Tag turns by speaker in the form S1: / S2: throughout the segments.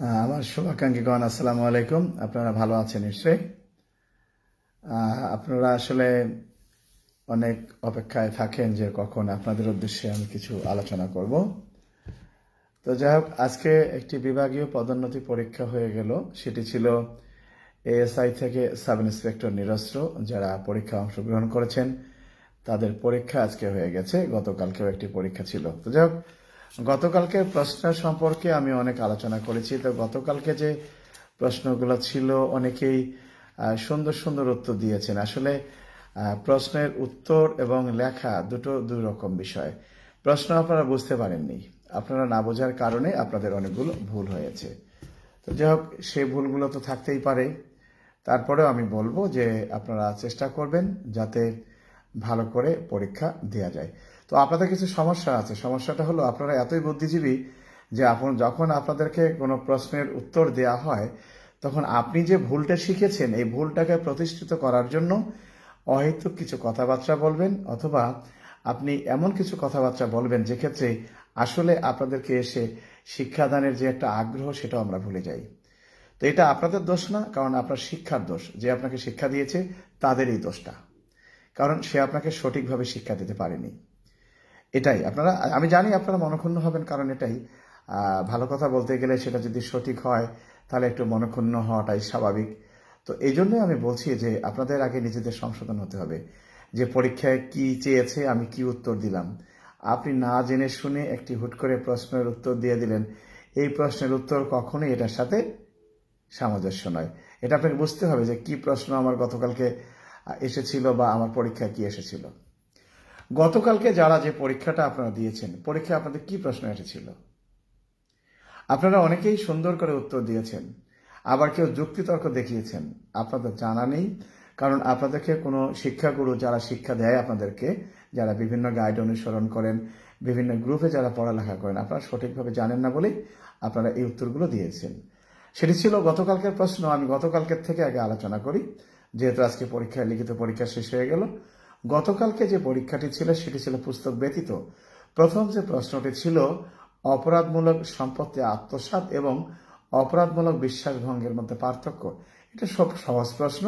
S1: আমার শুভাকাঙ্ক্ষীগণ আসসালামু আলাইকুম। আপনারা ভালো আছেন নিশ্চয়ই। আপনারা আসলে অনেক অপেক্ষায় থাকেন যে কখন আপনাদের উদ্দেশ্যে আমি কিছু আলোচনা করব। তো যাই হোক, আজকে একটি বিভাগীয় পদোন্নতি পরীক্ষা হয়ে গেল। সেটি ছিল এএসআই থেকে সাব ইন্সপেক্টর নিরস্ত্র। যারা পরীক্ষা অংশগ্রহণ করেছেন তাদের পরীক্ষা আজকে হয়ে গেছে। গতকালকেও একটি পরীক্ষা ছিল। তো যাই হোক, গতকালকে প্রশ্ন সম্পর্কে আমি অনেক আলোচনা করেছি। তো গতকালকে যে প্রশ্নগুলো ছিল, অনেকেই সুন্দর সুন্দর উত্তর দিয়েছেন। আসলে প্রশ্নের উত্তর এবং লেখা দুটো দুই রকম বিষয়। প্রশ্ন আপনারা বুঝতে পারেননি, আপনারা না বোঝার কারণে আপনাদের অনেকগুলো ভুল হয়েছে। তো যাই হোক, সেই ভুলগুলো তো থাকতেই পারে। তারপরেও আমি বলবো যে আপনারা চেষ্টা করবেন যাতে ভালো করে পরীক্ষা দেওয়া যায়। তো আপনাদের কিছু সমস্যা আছে। সমস্যাটা হলো, আপনারা এতই বুদ্ধিজীবী যে যখন আপনাদেরকে কোনো প্রশ্নের উত্তর দেয়া হয়, তখন আপনি যে ভুলটা শিখেছেন এই ভুলটাকে প্রতিষ্ঠিত করার জন্য অহেতুক কিছু কথাবার্তা বলবেন, অথবা আপনি এমন কিছু কথাবার্তা বলবেন যে ক্ষেত্রে আসলে আপনাদেরকে এসে শিক্ষাদানের যে একটা আগ্রহ সেটাও আমরা ভুলে যাই। তো এটা আপনাদের দোষ না, কারণ আপনার শিক্ষার দোষ। যে আপনাকে শিক্ষা দিয়েছে তাদেরই দোষটা, কারণ সে আপনাকে সঠিকভাবে শিক্ষা দিতে পারেনি। এটাই আপনারা, আমি জানি আপনারা মনক্ষুণ্ণ হবেন, কারণ এটাই ভালো কথা বলতে গেলে সেটা যদি সঠিক হয় তাহলে একটু মনক্ষুণ্ণ হওয়াটাই স্বাভাবিক। তো এই জন্যই আমি বলছি যে আপনাদের আগে নিজেদের সংশোধন হতে হবে। যে পরীক্ষায় কি চেয়েছে আমি কি উত্তর দিলাম, আপনি না জেনে শুনে একটি হুট করে প্রশ্নের উত্তর দিয়ে দিলেন। এই প্রশ্নের উত্তর কখনোই এটার সাথে সামঞ্জস্য নয়। এটা আপনাকে বুঝতে হবে যে কি প্রশ্ন আমার গতকালকে এসেছিল বা আমার পরীক্ষায় কি এসেছিল। গতকালকে যারা যে পরীক্ষাটা আপনারা দিয়েছেন, পরীক্ষায় আপনাদের কি প্রশ্ন এসেছিল? আপনারা অনেকেই সুন্দর করে উত্তর দিয়েছেন, আবার কেউ যুক্তিতর্ক দেখিয়েছেন। আপনাদের জানা নেই, কারণ আপনাদেরকে কোনো শিক্ষাগুরু যারা শিক্ষা দেয় আপনাদেরকে, যারা বিভিন্ন গাইড অনুসরণ করেন, বিভিন্ন গ্রুপে যারা পড়ালেখা করেন, আপনারা সঠিকভাবে জানেন না বলেই আপনারা এই উত্তরগুলো দিয়েছেন। সেটি ছিল গতকালকের প্রশ্ন। আমি গতকালকের থেকে আগে আলোচনা করি, যেহেতু আজকে পরীক্ষায় লিখিত পরীক্ষা শেষ হয়ে গেল। গতকালকে যে পরীক্ষাটি ছিল সেটি ছিল পুস্তক ব্যতীত। প্রথম যে প্রশ্নটি ছিল অপরাধমূলক সম্পত্তি আত্মসাৎ এবং অপরাধমূলক বিশ্বাসভঙ্গের মধ্যে পার্থক্য। এটা সব সহজ প্রশ্ন।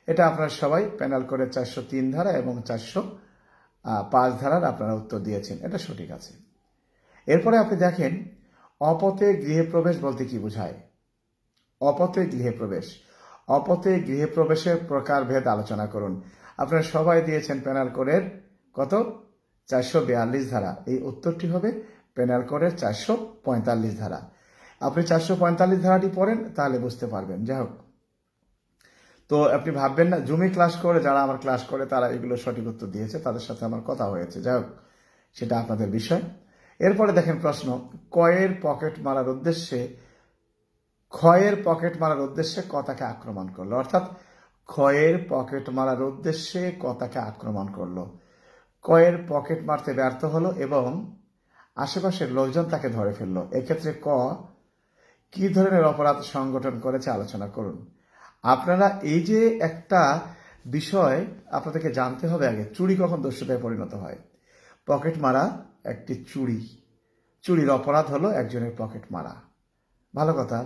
S1: এটা আপনারা সবাই প্যানেল করে 403 ধারা এবং 405 ধারার আপনারা উত্তর দিয়েছেন। এটা সঠিক আছে। এরপরে আপনি দেখেন, অপতে গৃহে প্রবেশ বলতে কি বোঝায়। অপতে গৃহে প্রবেশ, অপতে গৃহে প্রবেশের প্রকারভেদ আলোচনা করুন। আপনারা সবাই দিয়েছেন পেনাল কোডের কত 442 ধারা। এই উত্তরটি হবে পেনাল কোডের 445 ধারা। আপনি 445 ধারাটি পড়েন, তাহলে বুঝতে পারবেন। যাই হোক, তো আপনি ভাববেন না জুমি ক্লাস করে, যারা আমার ক্লাস করে তারা এগুলো সঠিক উত্তর দিয়েছে, তাদের সাথে আমার কথা হয়েছে। যাই হোক, সেটা আপনাদের বিষয়। এরপরে দেখেন প্রশ্ন, কয়ের পকেট মারার উদ্দেশ্যে ক্ষয়ের পকেট মারার উদ্দেশ্যে কতাকে আক্রমণ করলো। অর্থাৎ ক্ষয়ের পকেট মারার উদ্দেশ্যে কতাকে আক্রমণ করলো। কয়ের পকেট মারতে ব্যর্থ হলো এবং আশেপাশের লোকজন তাকে ধরে ফেললো। এক্ষেত্রে ক কি ধরনের অপরাধ সংগঠন করেছে আলোচনা করুন। আপনারা এই যে একটা বিষয় আপনাদেরকে জানতে হবে আগে, চুরি কখন দস্যুতায় পরিণত হয়। পকেট মারা একটি চুরি, চুরির অপরাধ হলো একজনের পকেট মারা। ভালো কথা।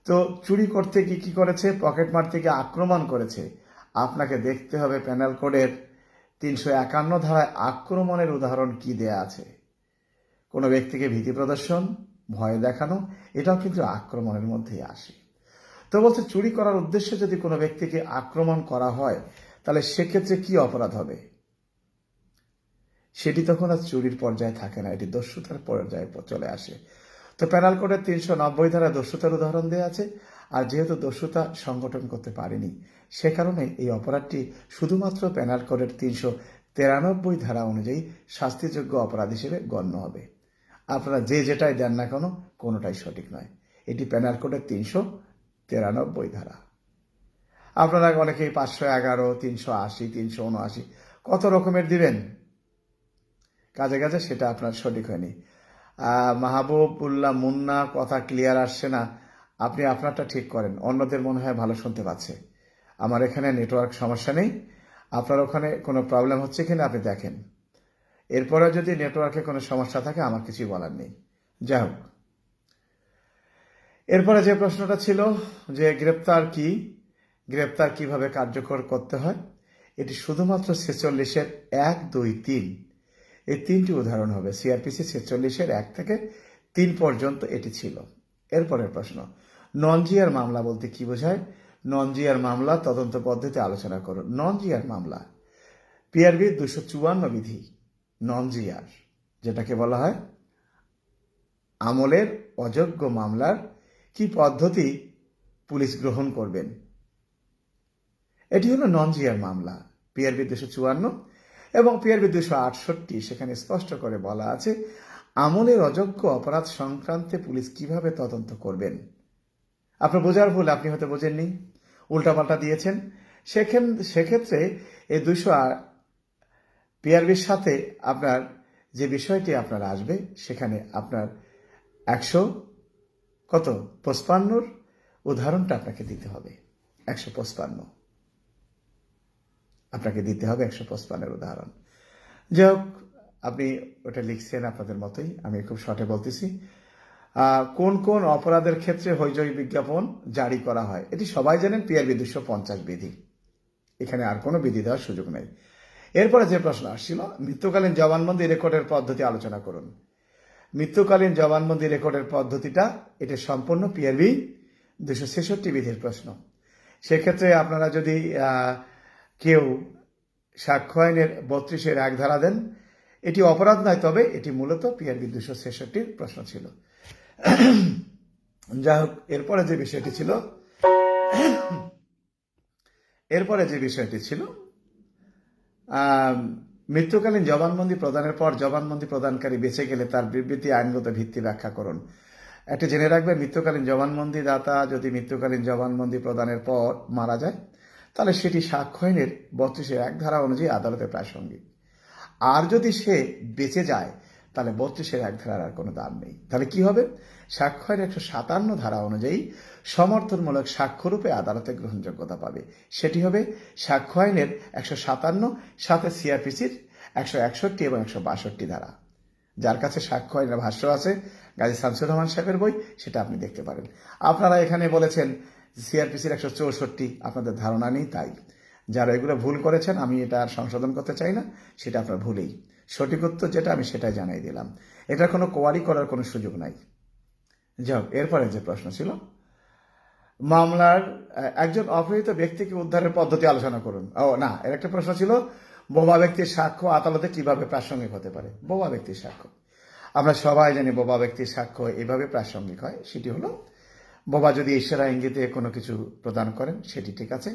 S1: তো চুরি করতে গিয়ে কি করেছে? পকেট মারতে গিয়ে আক্রমণ করেছে। আপনাকে দেখতে হবে প্যানেল কোডের 351 ধারায় আক্রমণের উদাহরণ কি দেয়া আছে। কোনো ব্যক্তিকে ভীতি প্রদর্শন, ভয় দেখানো, এটাও কিন্তু আক্রমণের মধ্যেই আসে। তো বলছে, চুরি করার উদ্দেশ্যে যদি কোনো ব্যক্তিকে আক্রমণ করা হয় তাহলে সেক্ষেত্রে কি অপরাধ হবে? সেটি তখন আর চুরির পর্যায়ে থাকে না, এটি দস্যুতার পর্যায়ে চলে আসে। তো প্যানাল কোডের 390 ধারা দস্যুতার উদাহরণ দেওয়া আছে। আর যেহেতু দস্যুতা সংগঠন করতে পারেনি, সে কারণে এই অপরাধটি শুধুমাত্র প্যানাল কোডের 393 ধারা অনুযায়ী শাস্তিযোগ্য অপরাধ হিসেবে গণ্য হবে। আপনারা যে যেটাই দেন না কেন, কোনোটাই সঠিক নয়। এটি প্যানাল কোডের 393 ধারা। আপনারা অনেকেই 511, 380, 379 কত রকমের দিবেন, কাজে কাজে সেটা আপনার সঠিক হয়নি। মাহবুবুল্লাহ মুন্না, কথা ক্লিয়ার আসছে না, আপনি আপনারটা ঠিক করেন, অন্যদের মনে হয় ভালো শুনতে পাচ্ছে। আমার এখানে নেটওয়ার্ক সমস্যা নেই, আপনার ওখানে কোনো প্রবলেম হচ্ছে কিনা আপনি দেখেন। এরপরে যদি নেটওয়ার্কে কোনো সমস্যা থাকে আমার কিছুই বলার নেই। যাই হোক, এরপরে যে প্রশ্নটা ছিল যে গ্রেপ্তার কিভাবে কার্যকর করতে হয়, এটি শুধুমাত্র 46-এর 1, 2, 3 এই 3টি উদাহরণ হবে। সিআরপিসি 46-এর 1 থেকে 3 পর্যন্ত এটি ছিল। এরপরের প্রশ্ন, নন জিআর মামলা বলতে কি বোঝায়? নন জিআর মামলা তদন্ত পদ্ধতি আলোচনা করুন। নন জিআর মামলা পিআরবি 254 বিধি নন জিআর, যেটাকে বলা হয় আমলের অযোগ্য মামলার কি পদ্ধতি পুলিশ গ্রহণ করবেন, এটি হলো নন জিআর মামলা। পিআরবি 254 এবং পিআরবি 268 সেখানে স্পষ্ট করে বলা আছে আমলের অযোগ্য অপরাধ সংক্রান্তে পুলিশ কিভাবে তদন্ত করবেন। আপনার বোঝার ভুল, আপনি হয়তো বোঝেননি, উল্টাপাল্টা দিয়েছেন। সেক্ষেত্রে এই 200 পিআরবির সাথে আপনার যে বিষয়টি আপনার আসবে, সেখানে আপনার 155 উদাহরণটা আপনাকে দিতে হবে। 155 আপনাকে দিতে হবে, 155 উদাহরণ। যাই হোক, আপনি ওটা লিখছেন আপনাদের মতোই, আমি খুব শর্টে বলতেছি। কোন কোন অপরাধের ক্ষেত্রে হইচই বিজ্ঞাপন জারি করা হয়, এটি সবাই জানেন, পিআরবি 250 বিধি। এখানে আর কোনো বিধি দেওয়ার সুযোগ নেই। এরপরে যে প্রশ্ন আসছিল, মৃত্যুকালীন জবানবন্দি রেকর্ডের পদ্ধতি আলোচনা করুন। মৃত্যুকালীন জবানবন্দি রেকর্ডের পদ্ধতিটা এটা সম্পূর্ণ পিআরবি 266 বিধির প্রশ্ন। সেক্ষেত্রে আপনারা যদি কেউ সাক্ষ্য আইনের 32-এর 1 ধারা দেন, এটি অপরাধ নয়, তবে এটি মূলত পিআরবি 266 প্রশ্ন ছিল। যাই হোক, এরপরে যে বিষয়টি ছিল মৃত্যুকালীন জবানবন্দি প্রদানের পর জবানবন্দি প্রদানকারী বেঁচে গেলে তার বিবৃতি আইনগত ভিত্তি ব্যাখ্যা করুন। একটা জেনে রাখবেন, মৃত্যুকালীন জবানবন্দি দাতা যদি মৃত্যুকালীন জবানবন্দি প্রদানের পর মারা যায়, তাহলে সেটি সাক্ষ্য আইনের 32-এর 1 ধারা অনুযায়ী আদালতে প্রাসঙ্গিক। আর যদি সে বেঁচে যায়, তাহলে 32-এর 1 ধারার আর কোনো দাম নেই। তাহলে কি হবে? সাক্ষ্য আইনের 157 ধারা অনুযায়ী সমর্থনমূলক সাক্ষ্যরূপে আদালতে গ্রহণযোগ্যতা পাবে। সেটি হবে সাক্ষ্য আইনের 157 সাথে সিআরপিসির 161 এবং 162 ধারা। যার কাছে সাক্ষ্য আইনের ভাষ্য আছে, গাজী শামসুর রহমান সাহেবের বই, সেটা আপনি দেখতে পারেন। আপনারা এখানে বলেছেন সিআরপিসির 164, আপনাদের ধারণা নেই, তাই যারা এগুলো ভুল করেছেন, আমি এটা আর সংশোধন করতে চাই না, সেটা আপনার ভুলেই। সঠিক উত্তর যেটা, আমি সেটাই জানাই দিলাম। এটার কোনো কোয়ারি করার কোনো সুযোগ নাই। যাও, এরপরে যে প্রশ্ন ছিল, মামলার একজন অপহৃত ব্যক্তিকে উদ্ধারের পদ্ধতি আলোচনা করুন। এর একটা প্রশ্ন ছিল, বোবা ব্যক্তির সাক্ষ্য আদালতে কিভাবে প্রাসঙ্গিক হতে পারে। বোবা ব্যক্তির সাক্ষ্য, আমরা সবাই জানি বোবা ব্যক্তির সাক্ষ্য এভাবে প্রাসঙ্গিক হয়। সেটি হলো, বোবা যদি ইশারা ইঙ্গিতে কোনো কিছু প্রদান করেন, সেটি ঠিক আছে।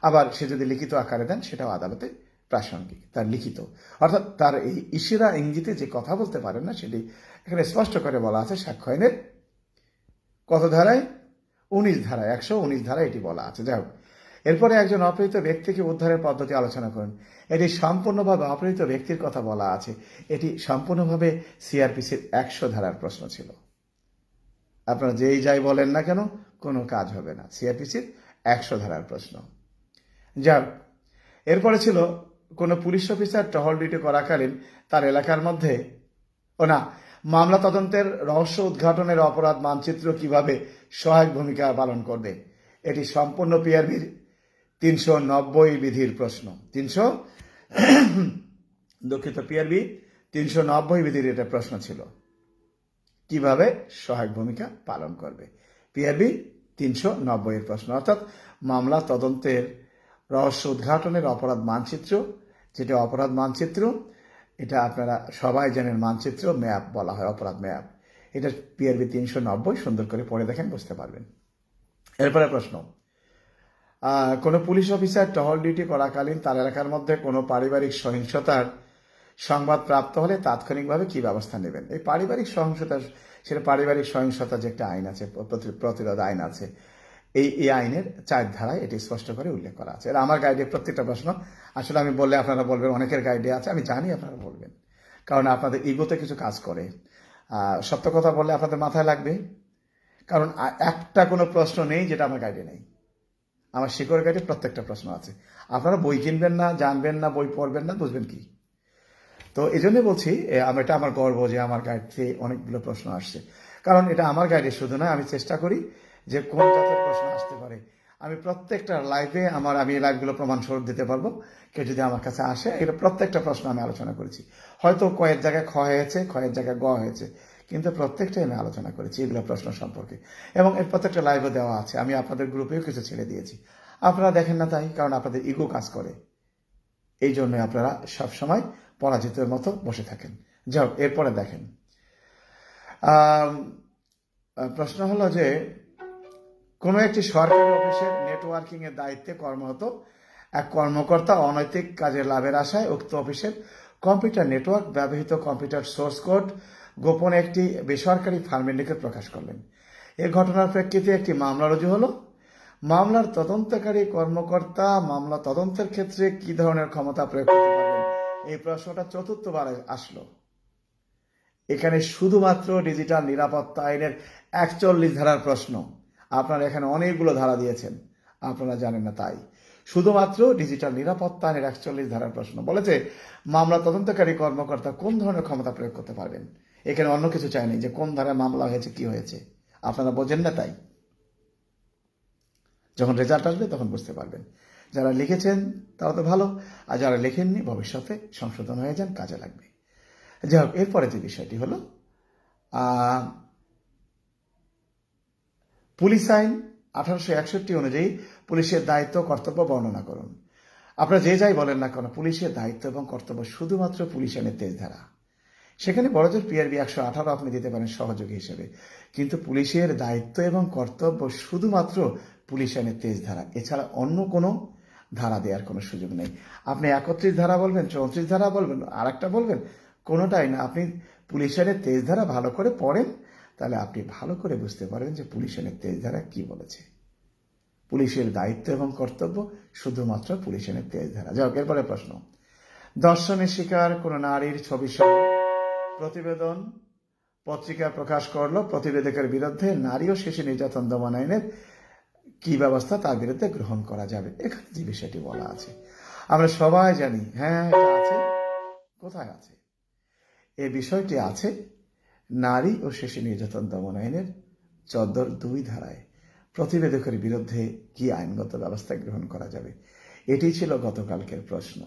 S1: আবার সে যদি লিখিত আকারে দেন, সেটাও আদালতে প্রাসঙ্গিক। তার লিখিত, অর্থাৎ তার এই ইশারা ইঙ্গিতে যে কথা বলতে পারেন না, সেটি এখানে স্পষ্ট করে বলা আছে সাক্ষ্য আইনের কত ধারায়? 19 ধারায়, 119 ধারায় এটি বলা আছে। যাই হোক, এরপরে একজন অপহৃত ব্যক্তিকে উদ্ধারের পদ্ধতি আলোচনা করুন। এটি সম্পূর্ণভাবে অপহৃত ব্যক্তির কথা বলা আছে। এটি সম্পূর্ণভাবে সিআরপিসির 100 ধারার প্রশ্ন ছিল। আপনারা যেই যাই বলেন না কেন, কোনো কাজ হবে না, সিআরপিসির 100 ধারার প্রশ্ন। যাক, এরপরে ছিল, কোনো পুলিশ অফিসার টহল ডিউটি করাকালীন তার এলাকার মধ্যে মামলা তদন্তের রহস্য উদ্ঘাটনের অপরাধ মানচিত্র কিভাবে সহায়ক ভূমিকা পালন করবে। এটি সম্পূর্ণ পিআরবির 390 বিধির প্রশ্ন। পিআরবি 390 বিধির এটা প্রশ্ন ছিল, কিভাবে সহায়ক ভূমিকা পালন করবে। পিআরবি 390 এর প্রশ্ন, অর্থাৎ মামলা তদন্তের রহস্য উদ্ঘাটনের অপরাধ মানচিত্র, যেটা অপরাধ মানচিত্র, এটা আপনারা সবাই জানেন, মানচিত্র ম্যাপ বলা হয়, অপরাধ ম্যাপ। এটা পিআরবি 390, সুন্দর করে পড়ে দেখেন, বুঝতে পারবেন। এরপরে প্রশ্ন, কোনো পুলিশ অফিসার টহল ডিউটি করাকালীন তার এলাকার মধ্যে কোনো পারিবারিক সহিংসতার সংবাদ প্রাপ্ত হলে তাৎক্ষণিকভাবে কি ব্যবস্থা নেবেন। এই পারিবারিক সহিংসতা, সেটা পারিবারিক সহিংসতা যে একটা আইন আছে, প্রতিরোধ আইন আছে, এই আইনের 4 ধারায় এটি স্পষ্ট করে উল্লেখ করা আছে। আর আমার গাইডে প্রত্যেকটা প্রশ্ন আসলে আমি বললে আপনারা বলবেন অনেকের গাইডে আছে, আমি জানি আপনারা বলবেন, কারণ আপনাদের ইগোতে কিছু কাজ করে। সত্য কথা বললে আপনাদের মাথায় লাগবে, কারণ একটা কোনো প্রশ্ন নেই যেটা আমার গাইডে নেই। আমার শিকড় গাইডে প্রত্যেকটা প্রশ্ন আছে। আপনারা বই কিনবেন না, জানবেন না, বই পড়বেন না, বুঝবেন কি? তো এই জন্য বলছি, এটা আমার গর্ব যে আমার গাইড থেকে অনেকগুলো প্রশ্ন আসছে। কারণ এটা আমার গাইডে শুধু নয়, আমি চেষ্টা করি যে কোন জাতের প্রশ্ন আসতে পারে। আমি প্রত্যেকটা লাইভে আমি এই লাইভগুলো প্রমাণস্বরূপ দিতে পারবো। কেউ যদি আমার কাছে আসে, এটা প্রত্যেকটা প্রশ্ন আমি আলোচনা করেছি। হয়তো কয়েক জায়গায় খ হয়েছে, কয়েক জায়গায় গ হয়েছে, কিন্তু প্রত্যেকটাই আমি আলোচনা করেছি এগুলো প্রশ্ন সম্পর্কে। এবং এর প্রত্যেকটা লাইভও দেওয়া আছে, আমি আপনাদের গ্রুপেও কিছু ছেড়ে দিয়েছি। আপনারা দেখেন না তাই, কারণ আপনাদের ইগো কাজ করে। এই জন্যই আপনারা সবসময় পরাজিতের মতো বসে থাকেন। যাও, এরপরে দেখেন, প্রশ্ন হলো যে কোনো একটি সরকারি অফিসের নেটওয়ার্কিং এর দায়িত্বে কর্মরত এক কর্মকর্তা অনৈতিক কাজের লাভের আশায় উক্ত অফিসের কম্পিউটার নেটওয়ার্ক ব্যবহৃত কম্পিউটার সোর্স কোড গোপনে একটি বেসরকারি ফার্মের লিখে প্রকাশ করলেন। এ ঘটনার প্রেক্ষিতে একটি মামলা রুজু হলো। মামলার তদন্তকারী কর্মকর্তা মামলা তদন্তের ক্ষেত্রে কি ধরনের ক্ষমতা প্রয়োগ করতে পারবেন, এই প্রশ্নটা চতুর্থবার আসলো। এখানে শুধুমাত্র ডিজিটাল নিরাপত্তা আইনের 41 ধারার প্রশ্ন। আপনারা এখানে অনেকগুলো ধারা দিয়েছেন, আপনারা জানেন না তাই। শুধুমাত্র ডিজিটাল নিরাপত্তা আইনের 41 ধারার প্রশ্ন বলেছে মামলা তদন্তকারী কর্মকর্তা কোন ধরনের ক্ষমতা প্রয়োগ করতে পারবেন। এখানে অন্য কিছু চাইনি যে কোন ধারায় মামলা হয়েছে, কি হয়েছে। আপনারা বোঝেন না তাই। যখন রেজাল্ট আসবে তখন বুঝতে পারবেন। যারা লিখেছেন তারা তো ভালো, আর যারা লেখেননি ভবিষ্যতে সংশোধন হয়ে যান, কাজে লাগবে। যাই হোক, এরপরে যে বিষয়টি হলো পুলিশ আইন 1861 অনুযায়ী পুলিশের দায়িত্ব কর্তব্য বর্ণনা করুন। আপনারা যে যাই বলেন না কেন, পুলিশের দায়িত্ব এবং কর্তব্য শুধুমাত্র পুলিশ আইনের 23 ধারা। সেখানে বড়জোর পিআরবি 118 আপনি দিতে পারেন সহযোগী হিসেবে, কিন্তু পুলিশের দায়িত্ব এবং কর্তব্য শুধুমাত্র পুলিশ আইনের 23 ধারা, এছাড়া অন্য কোনো ধারা দেওয়ার কোনো সুযোগ নেই। আপনি 31 ধারা বলবেন, 34 ধারা বলবেন, আর একটা বলবেন, কোনোটাই না। আপনি পুলিশ আইনের 23 ধারা ভালো করে পড়েন, তাহলে আপনি ভালো করে বুঝতে পারবেন যে পুলিশ আইনের 23 ধারা কি বলেছে। পুলিশের দায়িত্ব এবং কর্তব্য শুধুমাত্র পুলিশ আইনের 23 ধারা। যাই হোক, এরপরে প্রশ্ন, ধর্ষণের শিকার কোনো নারীর ছবি সহ প্রতিবেদন পত্রিকা প্রকাশ করলো, প্রতিবেদকের বিরুদ্ধে নারী ও শিশু নির্যাতন দমন আইনের কি ব্যবস্থা তার বিরুদ্ধে গ্রহণ করা যাবে। এখানে যে বিষয়টি বলা আছে আমরা সবাই জানি, হ্যাঁ এটা আছে। কোথায় আছে? এই বিষয়টি আছে নারী ও শিশু নির্যাতন দমন আইনের 14(2) ধারায় প্রতিবেদকের বিরুদ্ধে কি আইনগত ব্যবস্থা গ্রহণ করা যাবে। এটি ছিল গতকালকের প্রশ্ন।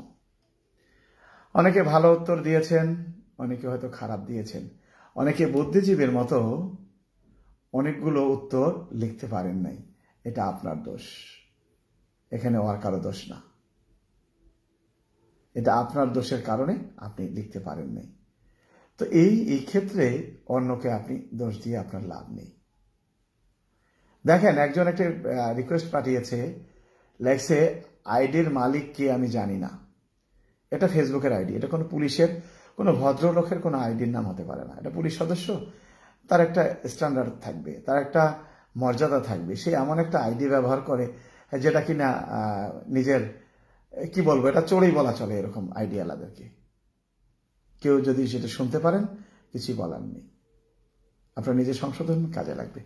S1: অনেকে ভালো উত্তর দিয়েছেন, অনেকে হয়তো খারাপ দিয়েছেন, অনেকে বুদ্ধিজীবীর মতো অনেকগুলো উত্তর লিখতে পারেন নাই। এটা আপনার দোষ, এখানে আর কারো দোষ না। এটা আপনার দোষের কারণে আপনি লিখতে পারেন নাই। তো এই ক্ষেত্রে অন্যকে আপনি দোষ দিয়ে আপনার লাভ নেই। দেখেন, একজন একটা রিকোয়েস্ট পাঠিয়েছে, লেখছে আইডির মালিক কে আমি জানি না। এটা ফেসবুকের আইডি, এটা কোনো পুলিশের কোনো ভদ্রলোকের কোনো আইডির নাম হতে পারে না। এটা পুলিশ সদস্য, তার একটা স্ট্যান্ডার্ড থাকবে, তার একটা মর্যাদা থাকবে। সে এমন একটা আইডি ব্যবহার করে যেটা কিনা নিজের, কি বলবো, এটা চোরেই বলা চলে এরকম আইডিয়ালাদেরকে। কেউ যদি সেটা শুনতে পারেন, কিছুই বলার নেই। আপনার নিজের সংশোধন কাজে লাগবে।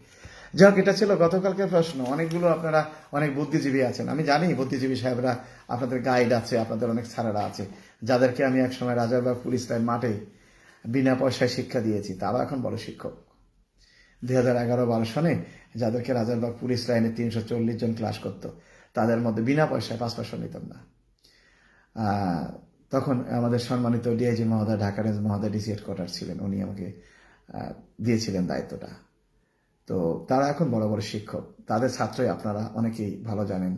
S1: যাই হোক, এটা ছিল গতকালকের প্রশ্ন। অনেকগুলো আপনারা অনেক বুদ্ধিজীবী আছেন, আমি জানি বুদ্ধিজীবী সাহেবরা আপনাদের গাইড আছে, আপনাদের অনেক স্যারেরা আছে, যাদেরকে আমি একসময় রাজারবাগ পুলিশ লাইন মাঠে বিনা পয়সায় শিক্ষা দিয়েছি। তারা এখন বড় শিক্ষক। 2011-12 সনে যাদেরকে রাজারবাগ পুলিশ লাইনে 340 জন ক্লাস করতো, তাদের মধ্যে বিনা পয়সায় 5 পয়সা নিতাম না। তখন আমাদের সম্মানিত ডিআইজি মহোদয়, ঢাকা রেঞ্জ মহোদয় ডিসি হেডকোয়ার্টার ছিলেন, উনি আমাকে দিয়েছিলেন দায়িত্বটা। তো তারা এখন বড় বড় শিক্ষক, তাদের ছাত্রই আপনারা অনেকেই ভালো জানেন।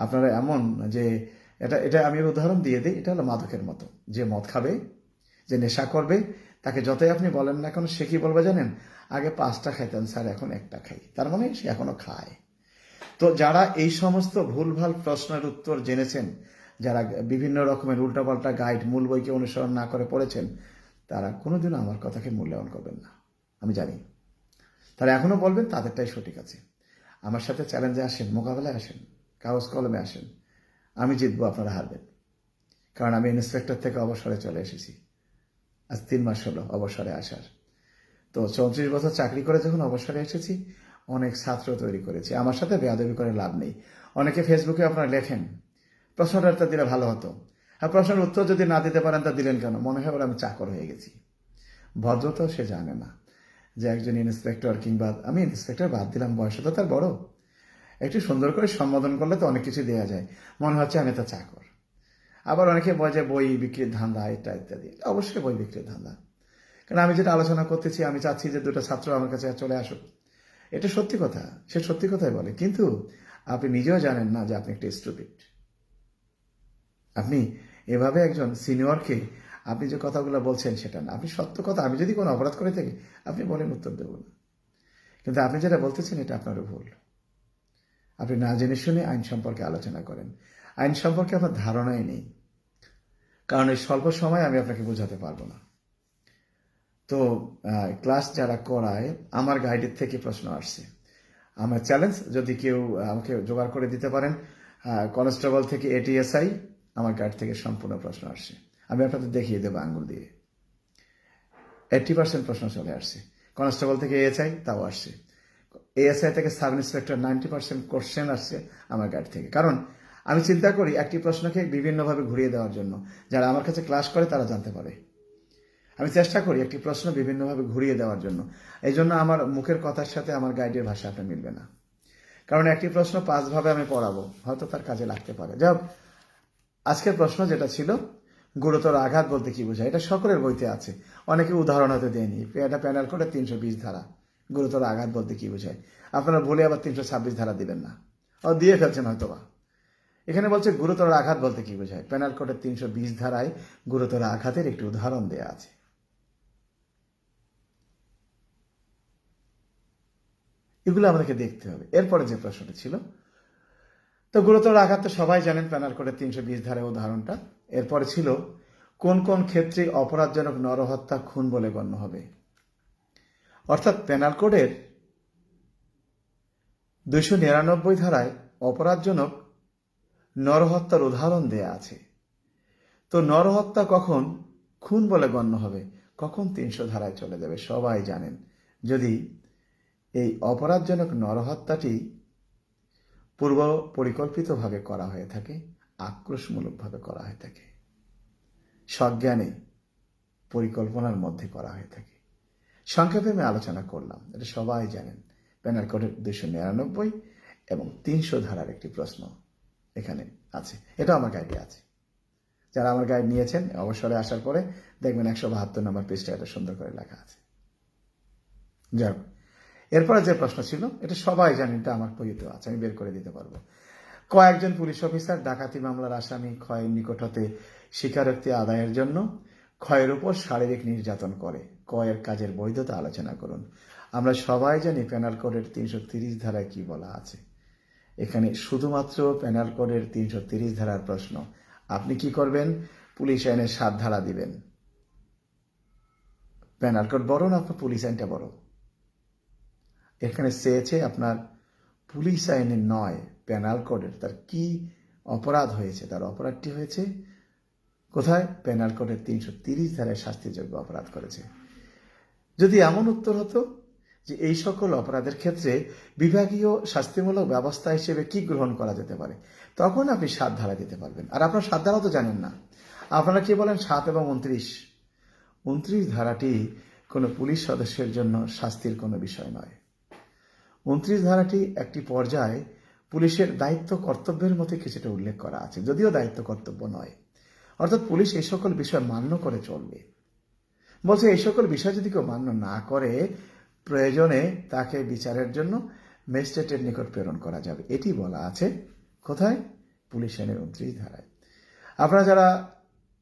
S1: আপনারা এমন যে এটা আমি উদাহরণ দিয়ে দিই, এটা হলো মাদকের মতো। যে মদ খাবে, যে নেশা করবে, তাকে যতই আপনি বলেন না কেন, সে কি বলবে জানেন? আগে 5টা খাইতেন স্যার, এখন 1টা খাই। তার মানে সে এখনো খায়। তো যারা এই সমস্ত ভুলভাল প্রশ্নের উত্তর জেনেছেন, যারা বিভিন্ন রকমের উল্টাপাল্টা গাইড মূল বইকে অনুসরণ না করে পড়েছেন, তারা কোনোদিনও আমার কথাকে মূল্যায়ন করবেন না, আমি জানি। তারা এখনো বলবেন তাদেরটাই সঠিক আছে। আমার সাথে চ্যালেঞ্জে আসেন, মোকাবেলায় আসেন, কাগজ কলমে আসেন, আমি জিতবো, আপনারা হারবেন। কারণ আমি ইন্সপেক্টর থেকে অবসরে চলে এসেছি, আজ 3 মাস হলো অবসরে আসার। তো 34 বছর চাকরি করে যখন অবসরে এসেছি, অনেক ছাত্র তৈরি করেছি। আমার সাথে বেয়াদবি করে লাভ নেই। অনেকে ফেসবুকে আপনারা লেখেন প্রশ্নটা দিলে ভালো হতো, আর প্রশ্নের উত্তর যদি না দিতে পারেন তা দিলেন কেন? মনে হয় ওরা আমি চাকর হয়ে গেছি। ভদ্রতাও সে জানে না। যে একজন ইন্সপেক্টর, কিংবা আমি ইন্সপেক্টর বাদ দিলাম, বয়সে তো তার বড়, একটু সুন্দর করে সম্বোধন করলে তো অনেক কিছু দেওয়া যায়, মনে হচ্ছে আমি তো চাকর। আবার অনেকে বলে যে বই বিক্রির ধান্দা এটা ইত্যাদি। অবশ্যই বই বিক্রির ধান্দা, কারণ আমি যেটা আলোচনা করতেছি, আমি চাচ্ছি যে দুটো ছাত্র আমার কাছে চলে আসুক, এটা সত্যি কথা, সে সত্যি কথাই বলে, কিন্তু আপনি নিজেও জানেন না যে আপনি একটা স্টুপিড। আপনি এভাবে একজন সিনিয়রকে আপনি যে কথাগুলো বলছেন সেটা না, আপনি সত্য কথা, আমি যদি কোনো অপরাধ করে থাকি আপনি বলেন, উত্তর দেব না, কিন্তু আপনি যেটা বলতেছেন এটা আপনারও ভুল। আপনি না জেনে শুনে আইন সম্পর্কে আলোচনা করেন, আইন সম্পর্কে আপনার ধারণাই নেই, কারণ এই স্বল্প সময় আমি আপনাকে বোঝাতে পারবো না। তো ক্লাস যারা করায় আমার গাইডের থেকে প্রশ্ন আসছে, আমার চ্যালেঞ্জ, যদি কেউ আমাকে জোগাড় করে দিতে পারেন, কনস্টেবল থেকে এটিএসআই, আমার গাইড থেকে সম্পূর্ণ প্রশ্ন আসছে, আমি আপনাদের দেখিয়ে দেবো আঙ্গুল দিয়ে। 80% প্রশ্ন চলে আসছে। কনস্টেবল থেকে এএসআই তাও আসছে, এএসআই থেকে সাব ইন্সপেক্টর 90% কোশ্চেন আসছে আমার গাইড থেকে। কারণ আমি চিন্তা করি একটি প্রশ্নকে বিভিন্নভাবে ঘুরিয়ে দেওয়ার জন্য, যারা আমার কাছে ক্লাস করে তারা জানতে পারে। আমি চেষ্টা করি একটি প্রশ্ন বিভিন্নভাবে ঘুরিয়ে দেওয়ার জন্য, এই জন্য আমার মুখের কথার সাথে আমার গাইডের ভাষা আপনার মিলবে না, কারণ একটি প্রশ্ন 5 ভাবে আমি পড়াবো, হয়তো তার কাজে লাগতে পারে। যাই হোক, আজকের প্রশ্ন যেটা ছিল, গুরুতর আঘাত বলতে কি বোঝায়, এটা সকলের বইতে আছে, অনেকে উদাহরণ হতে দেয়নি, এটা প্যানেল করে 320 ধারা, গুরুতর আঘাত বলতে কি বোঝায়, আপনারা ভুলে আবার 326 ধারা দিবেন না, ও দিয়ে ফেলছেন হয়তোবা। এখানে বলছে গুরুতর আঘাত বলতে কি বোঝায়, প্যানেল কোডের 320 ধারায় গুরুতর আঘাতের একটি উদাহরণ দেয়া আছে। এগুলো আমাদেরকে দেখতে হবে। এরপরে যে প্রশ্নটি ছিল, তো গুরুতর আঘাত তো সবাই জানেন, প্যানাল কোডের 320 ধারার উদাহরণটা। এরপরে ছিল কোন কোন ক্ষেত্রে অপরাধজনক নরহত্যা খুন বলে গণ্য হবে, অর্থাৎ প্যানাল কোডের 299 ধারায় অপরাধজনক নরহত্যার উদাহরণ দেয়া আছে। তো নরহত্যা কখন খুন বলে গণ্য হবে, কখন 300 ধারায় চলে যাবে, সবাই জানেন যদি এই অপরাধজনক নরহত্যাটি পূর্ব পরিকল্পিতভাবে করা হয়ে থাকে, আক্রোশমূলকভাবে করা হয়ে থাকে, সজ্ঞানে পরিকল্পনার মধ্যে করা হয়ে থাকে। সংক্ষেপে আমি আলোচনা করলাম, এটা সবাই জানেন, প্যানাল কোডের 299 এবং 300 ধারার একটি প্রশ্ন এখানে আছে, এটা আমার গাইডে আছে। যারা আমার গাইড নিয়েছেন অবসরে আসার পরে দেখবেন 172 নম্বর পৃষ্ঠায় এটা সুন্দর করে লেখা আছে। যাই হোক, এরপরে যে প্রশ্ন ছিল, এটা সবাই জানেন, এটা আমার বইতে আছে, আমি বের করে দিতে পারবো। কয়েকজন পুলিশ অফিসার ডাকাতি মামলার আসামি ক্ষয়ের নিকট হতে স্বীকারোক্তি আদায়ের জন্য ক্ষয়ের উপর শারীরিক নির্যাতন করে, কয়ের কাজের বৈধতা আলোচনা করুন। আমরা সবাই জানি প্যানাল কোডের 330 ধারায় কি বলা আছে। এখানে শুধুমাত্র প্যানাল কোডের 330 ধারার প্রশ্ন, আপনি কি করবেন, পুলিশ আইনের 7 ধারা দিবেন। প্যানাল কোড বড় না আপনার পুলিশ আইনটা বড়? এখানে চেয়েছে আপনার পুলিশ আইনের নয়, প্যানাল কোডের, তার কি অপরাধ হয়েছে, তার অপরাধটি হয়েছে কোথায়, প্যানাল কোডের 330 ধারায় শাস্তিযোগ্য অপরাধ করেছে। যদি এমন উত্তর হতো যে এই সকল অপরাধের ক্ষেত্রে বিভাগীয় শাস্তিমূলক ব্যবস্থা হিসেবে কি গ্রহণ করা যেতে পারে, তখন আপনি 7 ধারা দিতে পারবেন। আর আপনার 7 ধারা তো জানেন না, আপনারা কি বলেন 7 এবং 29 ধারাটি কোনো পুলিশ সদস্যের জন্য শাস্তির কোনো বিষয় নয়। 29 ধারাটি একটি পর্যায়ে পুলিশের দায়িত্ব কর্তব্যের মধ্যে কিছুটা উল্লেখ করা আছে, যদিও দায়িত্ব কর্তব্য নয়, অর্থাৎ পুলিশ এই সকল বিষয় মান্য করে চলবে। বলছে এই সকল বিষয় যদি কেউ মান্য না করে, প্রয়োজনে তাকে বিচারের জন্য ম্যাজিস্ট্রেটের নিকট প্রেরণ করা যাবে, এটি বলা আছে কোথায়, পুলিশ আইনের 29 ধারায়। আপনারা যারা